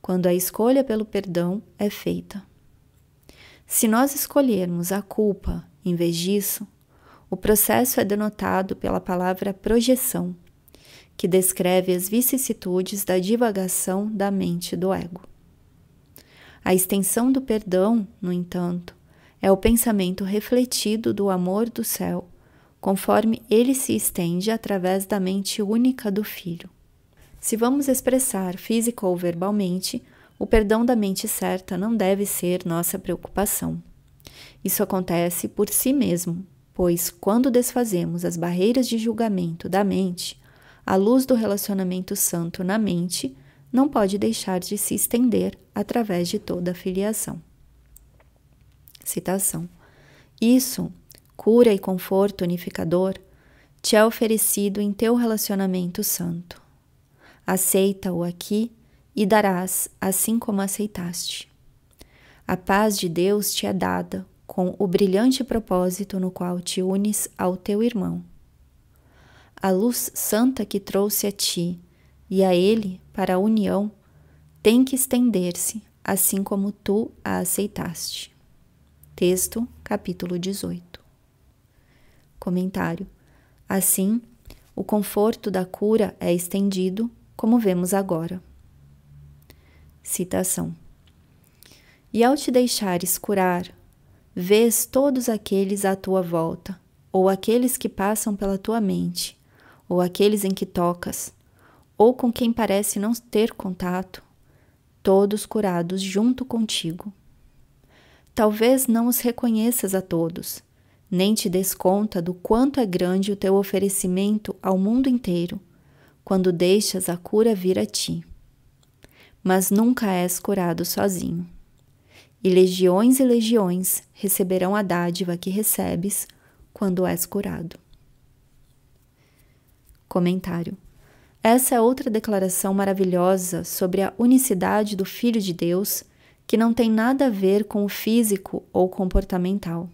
Speaker 2: quando a escolha pelo perdão é feita. Se nós escolhermos a culpa em vez disso, o processo é denotado pela palavra projeção, que descreve as vicissitudes da divagação da mente do ego. A extensão do perdão, no entanto, é o pensamento refletido do amor do céu, conforme ele se estende através da mente única do Filho. Se vamos expressar física ou verbalmente, o perdão da mente certa não deve ser nossa preocupação. Isso acontece por si mesmo, pois quando desfazemos as barreiras de julgamento da mente, a luz do relacionamento santo na mente não pode deixar de se estender através de toda a filiação. Citação. Isso, cura e conforto unificador, te é oferecido em teu relacionamento santo. Aceita-o aqui e darás assim como aceitaste. A paz de Deus te é dada com o brilhante propósito no qual te unes ao teu irmão. A luz santa que trouxe a ti e a ele para a união tem que estender-se, assim como tu a aceitaste. Texto, capítulo 18. Comentário. Assim, o conforto da cura é estendido, como vemos agora. Citação. E ao te deixares curar, vês todos aqueles à tua volta, ou aqueles que passam pela tua mente, ou aqueles em que tocas, ou com quem parece não ter contato, todos curados junto contigo. Talvez não os reconheças a todos, nem te des conta do quanto é grande o teu oferecimento ao mundo inteiro, quando deixas a cura vir a ti. Mas nunca és curado sozinho. E legiões receberão a dádiva que recebes quando és curado. Comentário. Essa é outra declaração maravilhosa sobre a unicidade do Filho de Deus, que não tem nada a ver com o físico ou comportamental.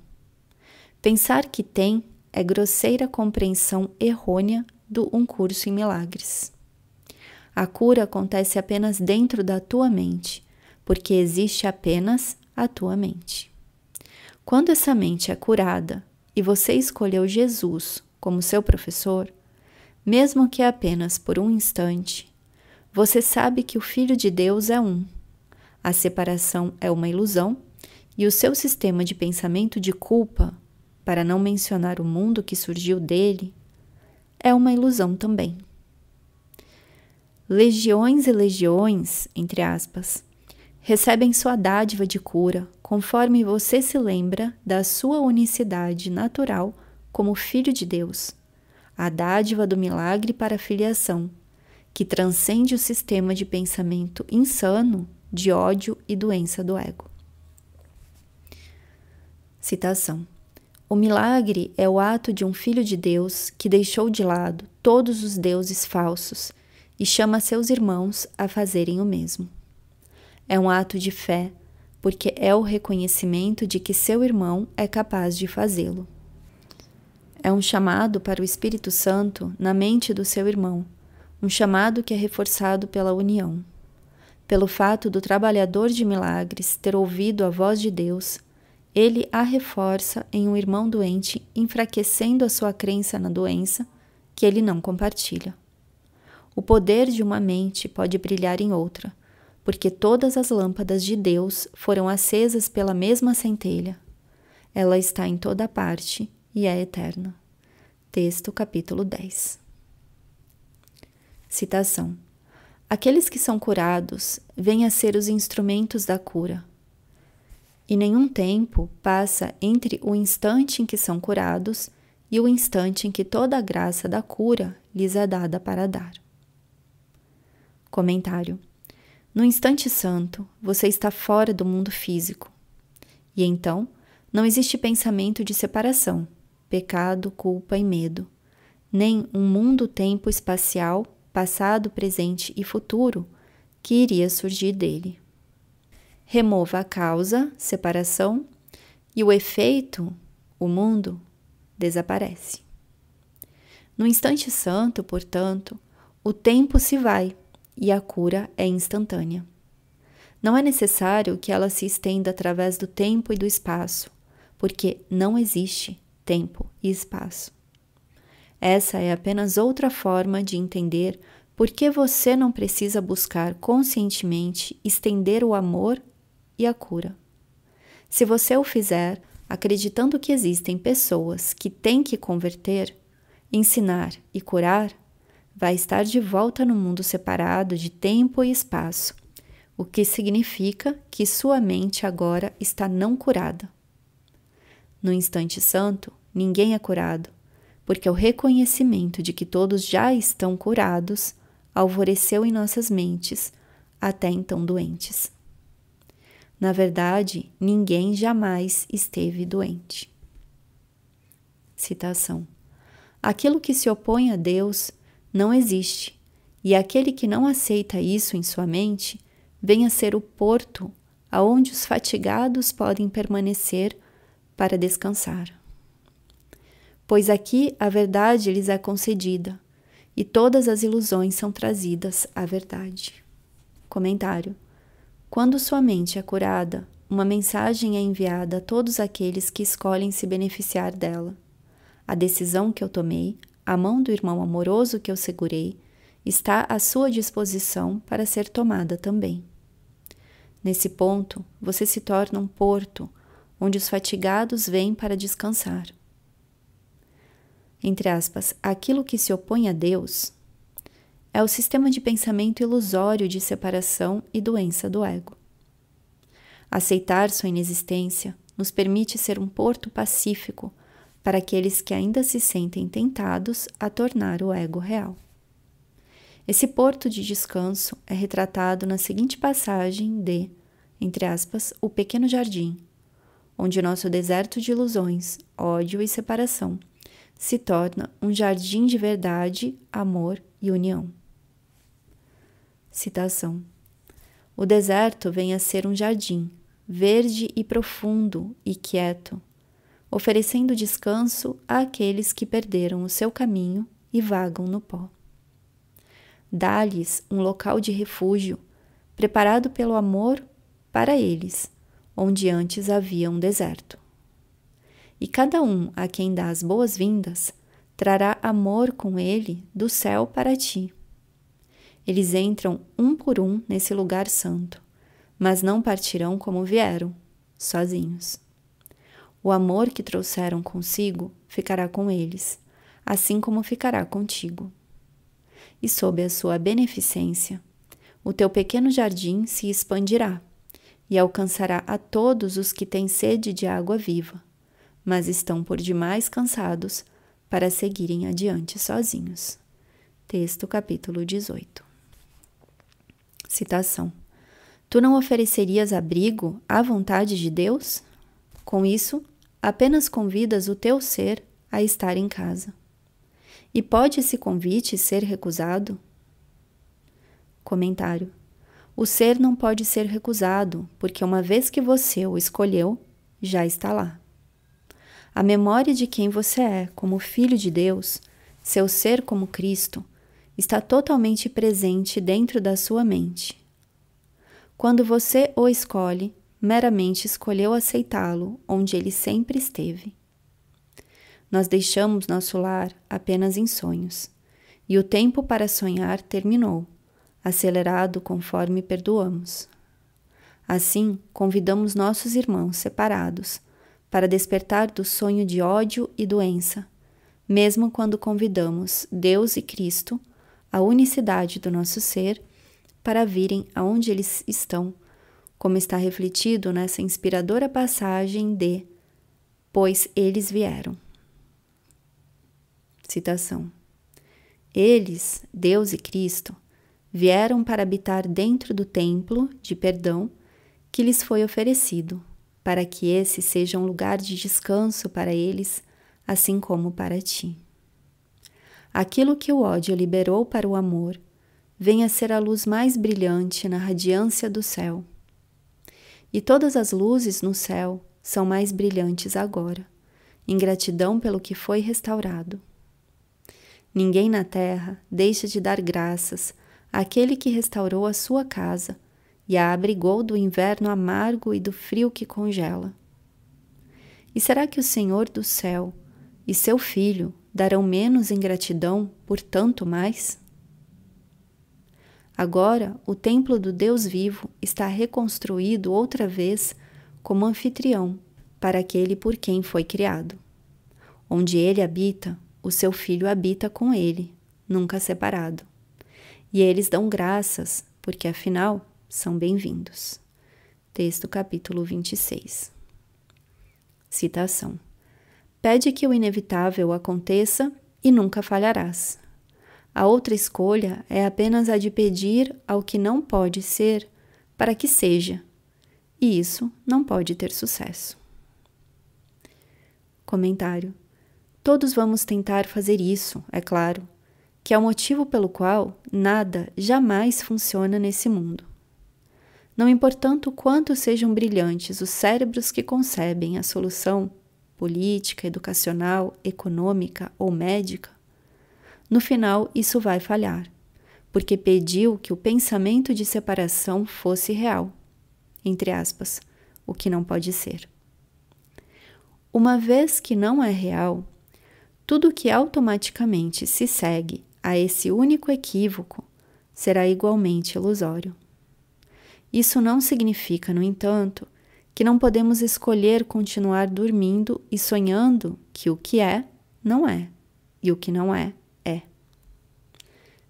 Speaker 2: Pensar que tem é grosseira compreensão errônea do Um Curso em Milagres. A cura acontece apenas dentro da tua mente, porque existe apenas a tua mente. Quando essa mente é curada e você escolheu Jesus como seu professor, mesmo que apenas por um instante, você sabe que o Filho de Deus é um. A separação é uma ilusão e o seu sistema de pensamento de culpa, para não mencionar o mundo que surgiu dele, é uma ilusão também. Legiões e legiões, entre aspas, recebem sua dádiva de cura conforme você se lembra da sua unicidade natural como Filho de Deus, a dádiva do milagre para a filiação, que transcende o sistema de pensamento insano de ódio e doença do ego. Citação. O milagre é o ato de um Filho de Deus que deixou de lado todos os deuses falsos e chama seus irmãos a fazerem o mesmo. É um ato de fé, porque é o reconhecimento de que seu irmão é capaz de fazê-lo. É um chamado para o Espírito Santo na mente do seu irmão, um chamado que é reforçado pela união. Pelo fato do trabalhador de milagres ter ouvido a voz de Deus, ele a reforça em um irmão doente, enfraquecendo a sua crença na doença que ele não compartilha. O poder de uma mente pode brilhar em outra, porque todas as lâmpadas de Deus foram acesas pela mesma centelha. Ela está em toda parte e é eterna. Texto, capítulo 10. Citação. Aqueles que são curados vêm a ser os instrumentos da cura. E nenhum tempo passa entre o instante em que são curados e o instante em que toda a graça da cura lhes é dada para dar. Comentário. No instante santo, você está fora do mundo físico. E então, não existe pensamento de separação, pecado, culpa e medo, nem um mundo-tempo espacial, passado, presente e futuro, que iria surgir dele. Remova a causa, separação, e o efeito, o mundo, desaparece. No instante santo, portanto, o tempo se vai e a cura é instantânea. Não é necessário que ela se estenda através do tempo e do espaço, porque não existe tempo e espaço. Essa é apenas outra forma de entender por que você não precisa buscar conscientemente estender o amor e a cura. Se você o fizer, acreditando que existem pessoas que têm que converter, ensinar e curar, vai estar de volta no mundo separado de tempo e espaço, o que significa que sua mente agora está não curada. No instante santo, ninguém é curado, porque o reconhecimento de que todos já estão curados alvoreceu em nossas mentes, até então doentes. Na verdade, ninguém jamais esteve doente. Citação. Aquilo que se opõe a Deus não existe, e aquele que não aceita isso em sua mente vem a ser o porto aonde os fatigados podem permanecer para descansar. Pois aqui a verdade lhes é concedida, e todas as ilusões são trazidas à verdade. Comentário. Quando sua mente é curada, uma mensagem é enviada a todos aqueles que escolhem se beneficiar dela. A decisão que eu tomei, a mão do irmão amoroso que eu segurei, está à sua disposição para ser tomada também. Nesse ponto, você se torna um porto onde os fatigados vêm para descansar. Entre aspas, aquilo que se opõe a Deus é o sistema de pensamento ilusório de separação e doença do ego. Aceitar sua inexistência nos permite ser um porto pacífico para aqueles que ainda se sentem tentados a tornar o ego real. Esse porto de descanso é retratado na seguinte passagem de, entre aspas, o pequeno jardim, onde nosso deserto de ilusões, ódio e separação se torna um jardim de verdade, amor e união. Citação. O deserto vem a ser um jardim, verde e profundo e quieto, oferecendo descanso àqueles que perderam o seu caminho e vagam no pó. Dá-lhes um local de refúgio, preparado pelo amor para eles, onde antes havia um deserto. E cada um a quem dá as boas-vindas, trará amor com ele do céu para ti. Eles entram um por um nesse lugar santo, mas não partirão como vieram, sozinhos. O amor que trouxeram consigo ficará com eles, assim como ficará contigo. E sob a sua beneficência, o teu pequeno jardim se expandirá e alcançará a todos os que têm sede de água viva, mas estão por demais cansados para seguirem adiante sozinhos. Texto capítulo 18. Citação. Tu não oferecerias abrigo à vontade de Deus? Com isso, apenas convidas o teu ser a estar em casa. E pode esse convite ser recusado? Comentário. O ser não pode ser recusado, porque uma vez que você o escolheu, já está lá. A memória de quem você é como filho de Deus, seu ser como Cristo, está totalmente presente dentro da sua mente. Quando você o escolhe, meramente escolheu aceitá-lo onde ele sempre esteve. Nós deixamos nosso lar apenas em sonhos, e o tempo para sonhar terminou, acelerado conforme perdoamos. Assim, convidamos nossos irmãos separados para despertar do sonho de ódio e doença, mesmo quando convidamos Deus e Cristo, a unicidade do nosso ser, para virem aonde eles estão, como está refletido nessa inspiradora passagem de "Pois eles vieram". Citação. Eles, Deus e Cristo, vieram para habitar dentro do templo de perdão que lhes foi oferecido, para que esse seja um lugar de descanso para eles, assim como para ti. Aquilo que o ódio liberou para o amor vem a ser a luz mais brilhante na radiância do céu. E todas as luzes no céu são mais brilhantes agora, em gratidão pelo que foi restaurado. Ninguém na terra deixa de dar graças àquele que restaurou a sua casa e a abrigou do inverno amargo e do frio que congela. E será que o Senhor do céu e seu Filho darão menos em gratidão por tanto mais? Agora, o templo do Deus vivo está reconstruído outra vez como anfitrião para aquele por quem foi criado. Onde ele habita, o seu Filho habita com ele, nunca separado. E eles dão graças, porque afinal são bem-vindos. Texto capítulo 26. Citação. Pede que o inevitável aconteça e nunca falharás. A outra escolha é apenas a de pedir ao que não pode ser para que seja, e isso não pode ter sucesso. Comentário. Todos vamos tentar fazer isso, é claro, que é o motivo pelo qual nada jamais funciona nesse mundo. Não importando o quanto sejam brilhantes os cérebros que concebem a solução política, educacional, econômica ou médica, no final isso vai falhar, porque pediu que o pensamento de separação fosse real, entre aspas, o que não pode ser. Uma vez que não é real, tudo que automaticamente se segue a esse único equívoco será igualmente ilusório. Isso não significa, no entanto, que não podemos escolher continuar dormindo e sonhando que o que é, não é, e o que não é, é.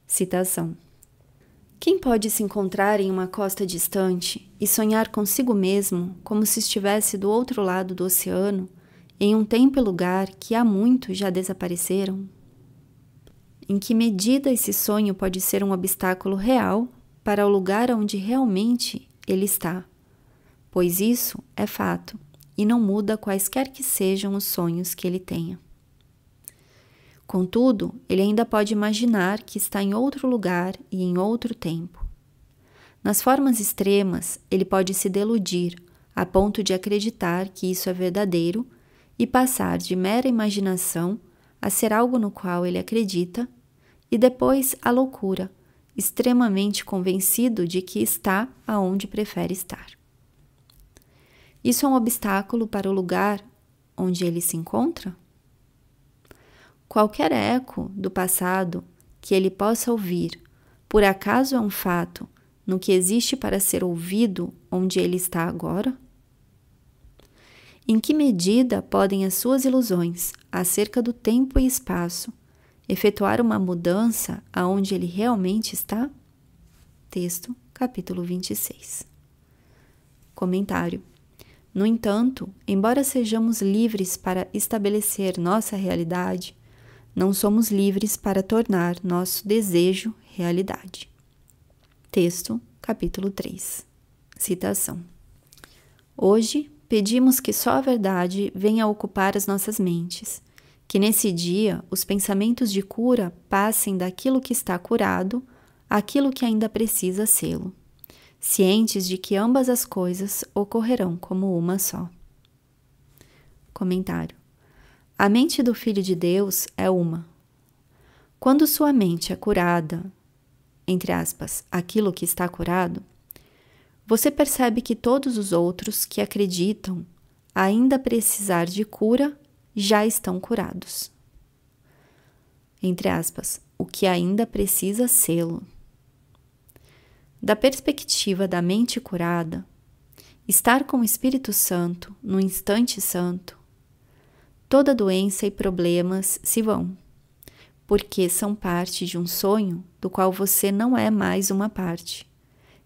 Speaker 2: Citação. Quem pode se encontrar em uma costa distante e sonhar consigo mesmo como se estivesse do outro lado do oceano, em um tempo e lugar que há muito já desapareceram? Em que medida esse sonho pode ser um obstáculo real para o lugar onde realmente ele está? Pois isso é fato e não muda quaisquer que sejam os sonhos que ele tenha. Contudo, ele ainda pode imaginar que está em outro lugar e em outro tempo. Nas formas extremas, ele pode se deludir a ponto de acreditar que isso é verdadeiro e passar de mera imaginação a ser algo no qual ele acredita, e depois a loucura, extremamente convencido de que está aonde prefere estar. Isso é um obstáculo para o lugar onde ele se encontra? Qualquer eco do passado que ele possa ouvir, por acaso é um fato no que existe para ser ouvido onde ele está agora? Em que medida podem as suas ilusões acerca do tempo e espaço efetuar uma mudança aonde ele realmente está? Texto, capítulo 26. Comentário. No entanto, embora sejamos livres para estabelecer nossa realidade, não somos livres para tornar nosso desejo realidade. Texto, capítulo 3. Citação. Hoje, pedimos que só a verdade venha a ocupar as nossas mentes, que nesse dia os pensamentos de cura passem daquilo que está curado àquilo que ainda precisa sê-lo, cientes de que ambas as coisas ocorrerão como uma só. Comentário. A mente do Filho de Deus é uma. Quando sua mente é curada, entre aspas, aquilo que está curado, você percebe que todos os outros que acreditam ainda precisar de cura já estão curados. Entre aspas, o que ainda precisa sê-lo. Da perspectiva da mente curada, estar com o Espírito Santo no instante santo, toda doença e problemas se vão, porque são parte de um sonho do qual você não é mais uma parte,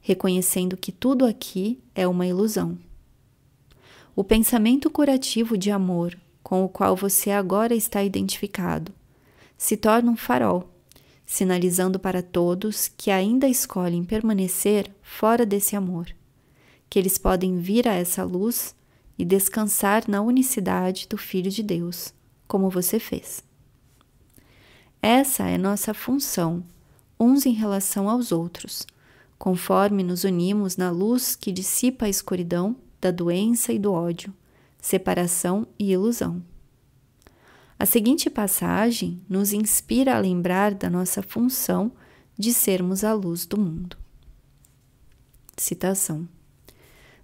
Speaker 2: reconhecendo que tudo aqui é uma ilusão. O pensamento curativo de amor com o qual você agora está identificado se torna um farol, sinalizando para todos que ainda escolhem permanecer fora desse amor, que eles podem vir a essa luz e descansar na unicidade do Filho de Deus, como você fez. Essa é nossa função, uns em relação aos outros, conforme nos unimos na luz que dissipa a escuridão da doença e do ódio, separação e ilusão. A seguinte passagem nos inspira a lembrar da nossa função de sermos a luz do mundo. Citação.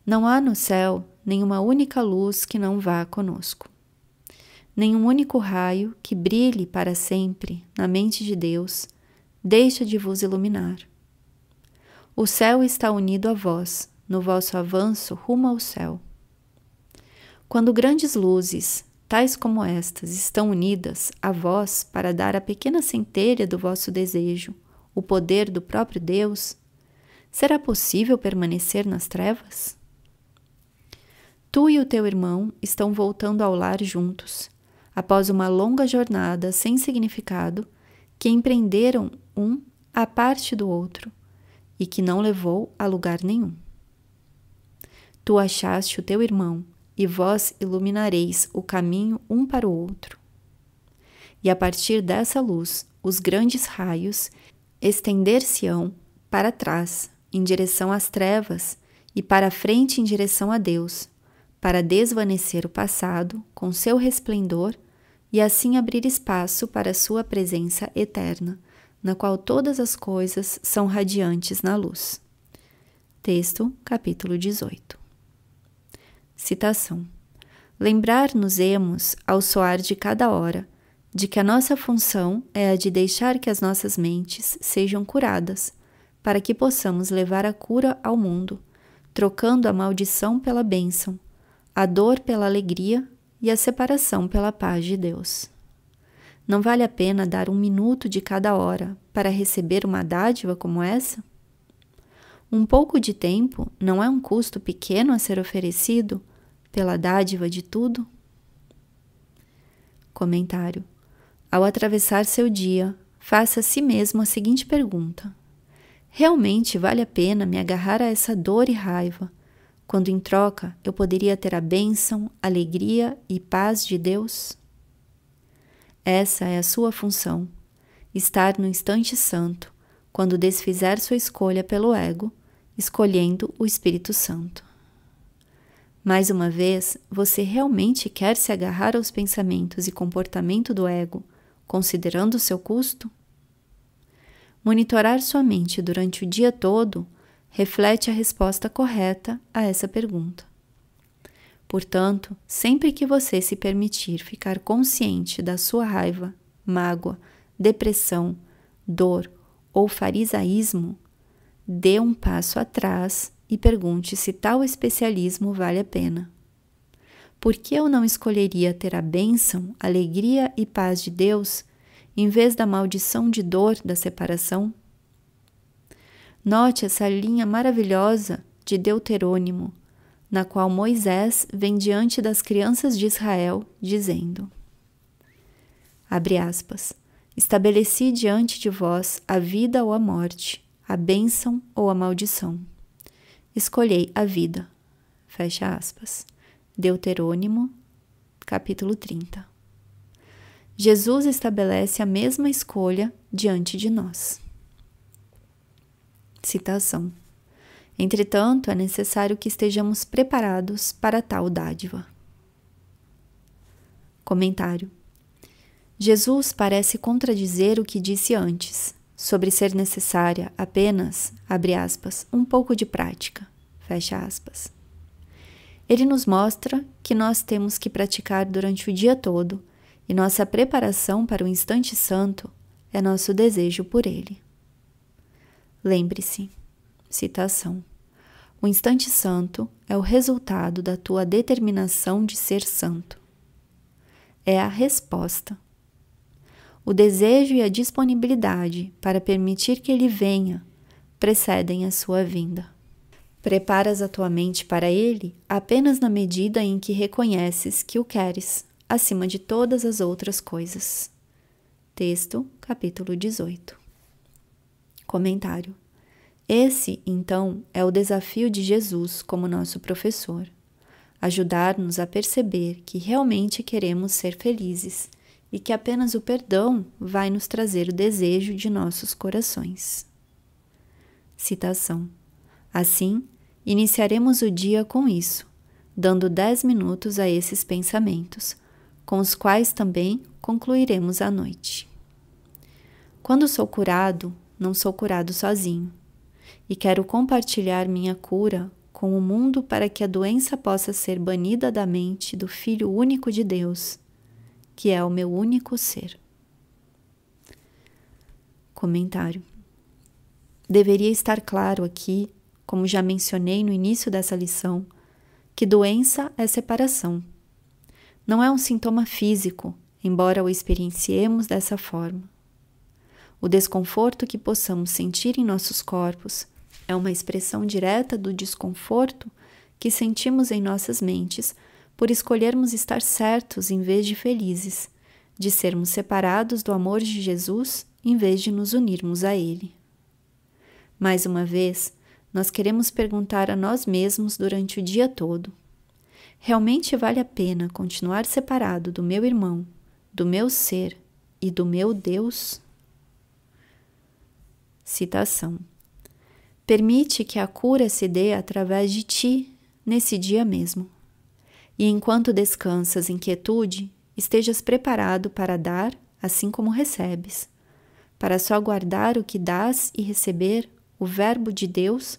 Speaker 2: Não há no céu nenhuma única luz que não vá conosco. Nenhum único raio que brilhe para sempre na mente de Deus deixa de vos iluminar. O céu está unido a vós, no vosso avanço rumo ao céu. Quando grandes luzes, tais como estas, estão unidas a vós para dar à pequena centelha do vosso desejo o poder do próprio Deus, será possível permanecer nas trevas? Tu e o teu irmão estão voltando ao lar juntos, após uma longa jornada sem significado que empreenderam um à parte do outro e que não levou a lugar nenhum. Tu achaste o teu irmão e vós iluminareis o caminho um para o outro. E a partir dessa luz, os grandes raios estender-se-ão para trás, em direção às trevas, e para frente em direção a Deus, para desvanecer o passado com seu resplendor e assim abrir espaço para a sua presença eterna, na qual todas as coisas são radiantes na luz. Texto, capítulo 18. Citação. Lembrar-nos-emos, ao soar de cada hora, de que a nossa função é a de deixar que as nossas mentes sejam curadas, para que possamos levar a cura ao mundo, trocando a maldição pela bênção, a dor pela alegria e a separação pela paz de Deus. Não vale a pena dar 1 minuto de cada hora para receber uma dádiva como essa? Um pouco de tempo não é um custo pequeno a ser oferecido pela dádiva de tudo? Comentário. Ao atravessar seu dia, faça a si mesmo a seguinte pergunta: realmente vale a pena me agarrar a essa dor e raiva, quando em troca eu poderia ter a bênção, alegria e paz de Deus? Essa é a sua função, estar no instante santo, quando desfizer sua escolha pelo ego, escolhendo o Espírito Santo. Mais uma vez, você realmente quer se agarrar aos pensamentos e comportamento do ego, considerando o seu custo? Monitorar sua mente durante o dia todo reflete a resposta correta a essa pergunta. Portanto, sempre que você se permitir ficar consciente da sua raiva, mágoa, depressão, dor ou farisaísmo, dê um passo atrás e pergunte se tal especialismo vale a pena. Por que eu não escolheria ter a bênção, alegria e paz de Deus em vez da maldição de dor da separação? Note essa linha maravilhosa de Deuterônimo, na qual Moisés vem diante das crianças de Israel, dizendo, abre aspas, estabeleci diante de vós a vida ou a morte, a bênção ou a maldição. Escolhei a vida. Fecha aspas. Deuterônimo, capítulo 30. Jesus estabelece a mesma escolha diante de nós. Citação. Entretanto, é necessário que estejamos preparados para tal dádiva. Comentário. Jesus parece contradizer o que disse antes, sobre ser necessária apenas, abre aspas, um pouco de prática, fecha aspas. Ele nos mostra que nós temos que praticar durante o dia todo e nossa preparação para o instante santo é nosso desejo por ele. Lembre-se, citação, o instante santo é o resultado da tua determinação de ser santo. É a resposta. O desejo e a disponibilidade para permitir que ele venha precedem a sua vinda. Preparas a tua mente para ele apenas na medida em que reconheces que o queres, acima de todas as outras coisas. Texto, capítulo 18. Comentário. Esse, então, é o desafio de Jesus como nosso professor. Ajudar-nos a perceber que realmente queremos ser felizes e que apenas o perdão vai nos trazer o desejo de nossos corações. Citação. Assim, iniciaremos o dia com isso, dando 10 minutos a esses pensamentos, com os quais também concluiremos a noite. Quando sou curado, não sou curado sozinho, e quero compartilhar minha cura com o mundo para que a doença possa ser banida da mente do Filho único de Deus, que é o meu único ser. Comentário. Deveria estar claro aqui, como já mencionei no início dessa lição, que doença é separação. Não é um sintoma físico, embora o experienciemos dessa forma. O desconforto que possamos sentir em nossos corpos é uma expressão direta do desconforto que sentimos em nossas mentes por escolhermos estar certos em vez de felizes, de sermos separados do amor de Jesus em vez de nos unirmos a Ele. Mais uma vez, nós queremos perguntar a nós mesmos durante o dia todo: realmente vale a pena continuar separado do meu irmão, do meu ser e do meu Deus? Citação. Permite que a cura se dê através de ti nesse dia mesmo. E enquanto descansas em quietude, estejas preparado para dar assim como recebes, para só guardar o que dás e receber o Verbo de Deus,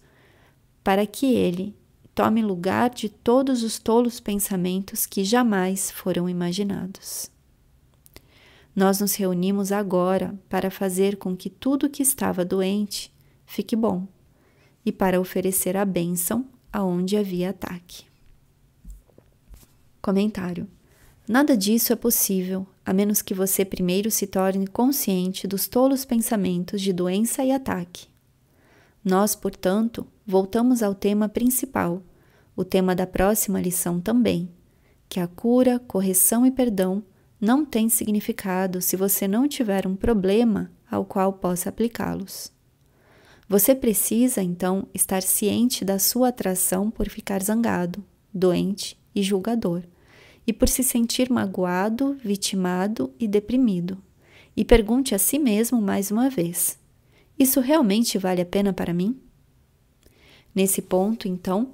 Speaker 2: para que ele tome lugar de todos os tolos pensamentos que jamais foram imaginados. Nós nos reunimos agora para fazer com que tudo que estava doente fique bom e para oferecer a bênção, aonde havia ataque. Comentário. Nada disso é possível, a menos que você primeiro se torne consciente dos tolos pensamentos de doença e ataque. Nós, portanto, voltamos ao tema principal, o tema da próxima lição também, que a cura, correção e perdão não têm significado se você não tiver um problema ao qual possa aplicá-los. Você precisa, então, estar ciente da sua atração por ficar zangado, doente e julgador, e por se sentir magoado, vitimado e deprimido. E pergunte a si mesmo mais uma vez: isso realmente vale a pena para mim? Nesse ponto, então,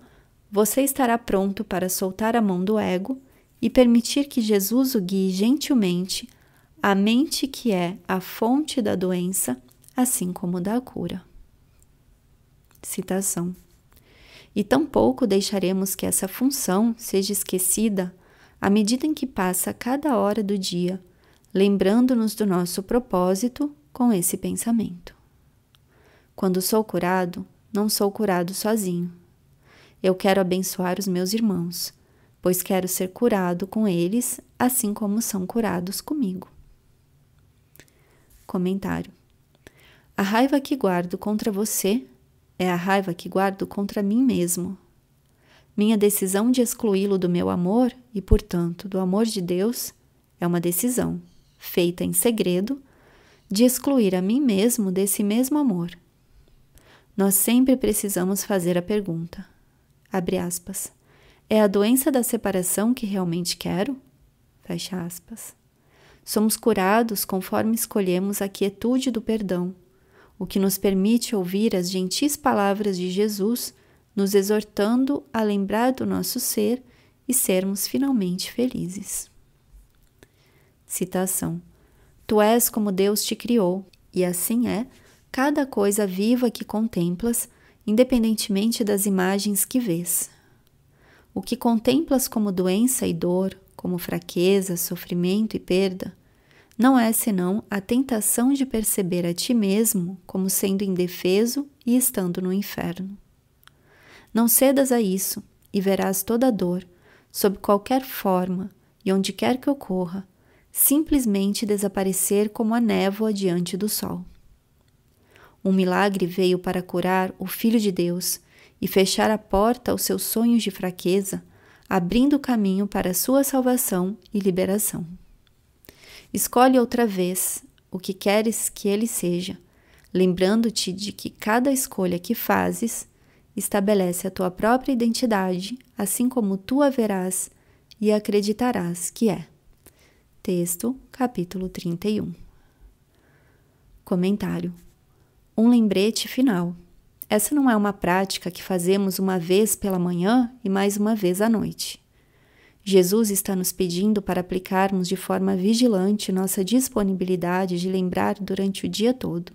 Speaker 2: você estará pronto para soltar a mão do ego e permitir que Jesus o guie gentilmente à mente que é a fonte da doença, assim como da cura. Citação. E tampouco deixaremos que essa função seja esquecida à medida em que passa cada hora do dia, lembrando-nos do nosso propósito com esse pensamento. Quando sou curado, não sou curado sozinho. Eu quero abençoar os meus irmãos, pois quero ser curado com eles, assim como são curados comigo. Comentário. A raiva que guardo contra você é a raiva que guardo contra mim mesmo. Minha decisão de excluí-lo do meu amor e, portanto, do amor de Deus é uma decisão, feita em segredo, de excluir a mim mesmo desse mesmo amor. Nós sempre precisamos fazer a pergunta, abre aspas, é a doença da separação que realmente quero? Fecha aspas. Somos curados conforme escolhemos a quietude do perdão, o que nos permite ouvir as gentis palavras de Jesus, nos exortando a lembrar do nosso ser e sermos finalmente felizes. Citação. Tu és como Deus te criou, e assim é cada coisa viva que contemplas, independentemente das imagens que vês. O que contemplas como doença e dor, como fraqueza, sofrimento e perda, não é senão a tentação de perceber a ti mesmo como sendo indefeso e estando no inferno. Não cedas a isso e verás toda a dor, sob qualquer forma e onde quer que ocorra, simplesmente desaparecer como a névoa diante do sol. Um milagre veio para curar o Filho de Deus e fechar a porta aos seus sonhos de fraqueza, abrindo o caminho para a sua salvação e liberação. Escolhe outra vez o que queres que ele seja, lembrando-te de que cada escolha que fazes estabelece a tua própria identidade, assim como tu a verás e acreditarás que é. Texto, capítulo 31. Comentário. Um lembrete final. Essa não é uma prática que fazemos uma vez pela manhã e mais uma vez à noite. Jesus está nos pedindo para aplicarmos de forma vigilante nossa disponibilidade de lembrar durante o dia todo.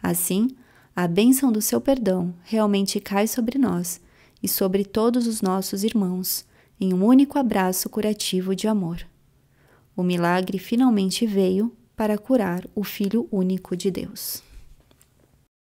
Speaker 2: Assim, a bênção do seu perdão realmente cai sobre nós e sobre todos os nossos irmãos, em um único abraço curativo de amor. O milagre finalmente veio para curar o Filho único de Deus.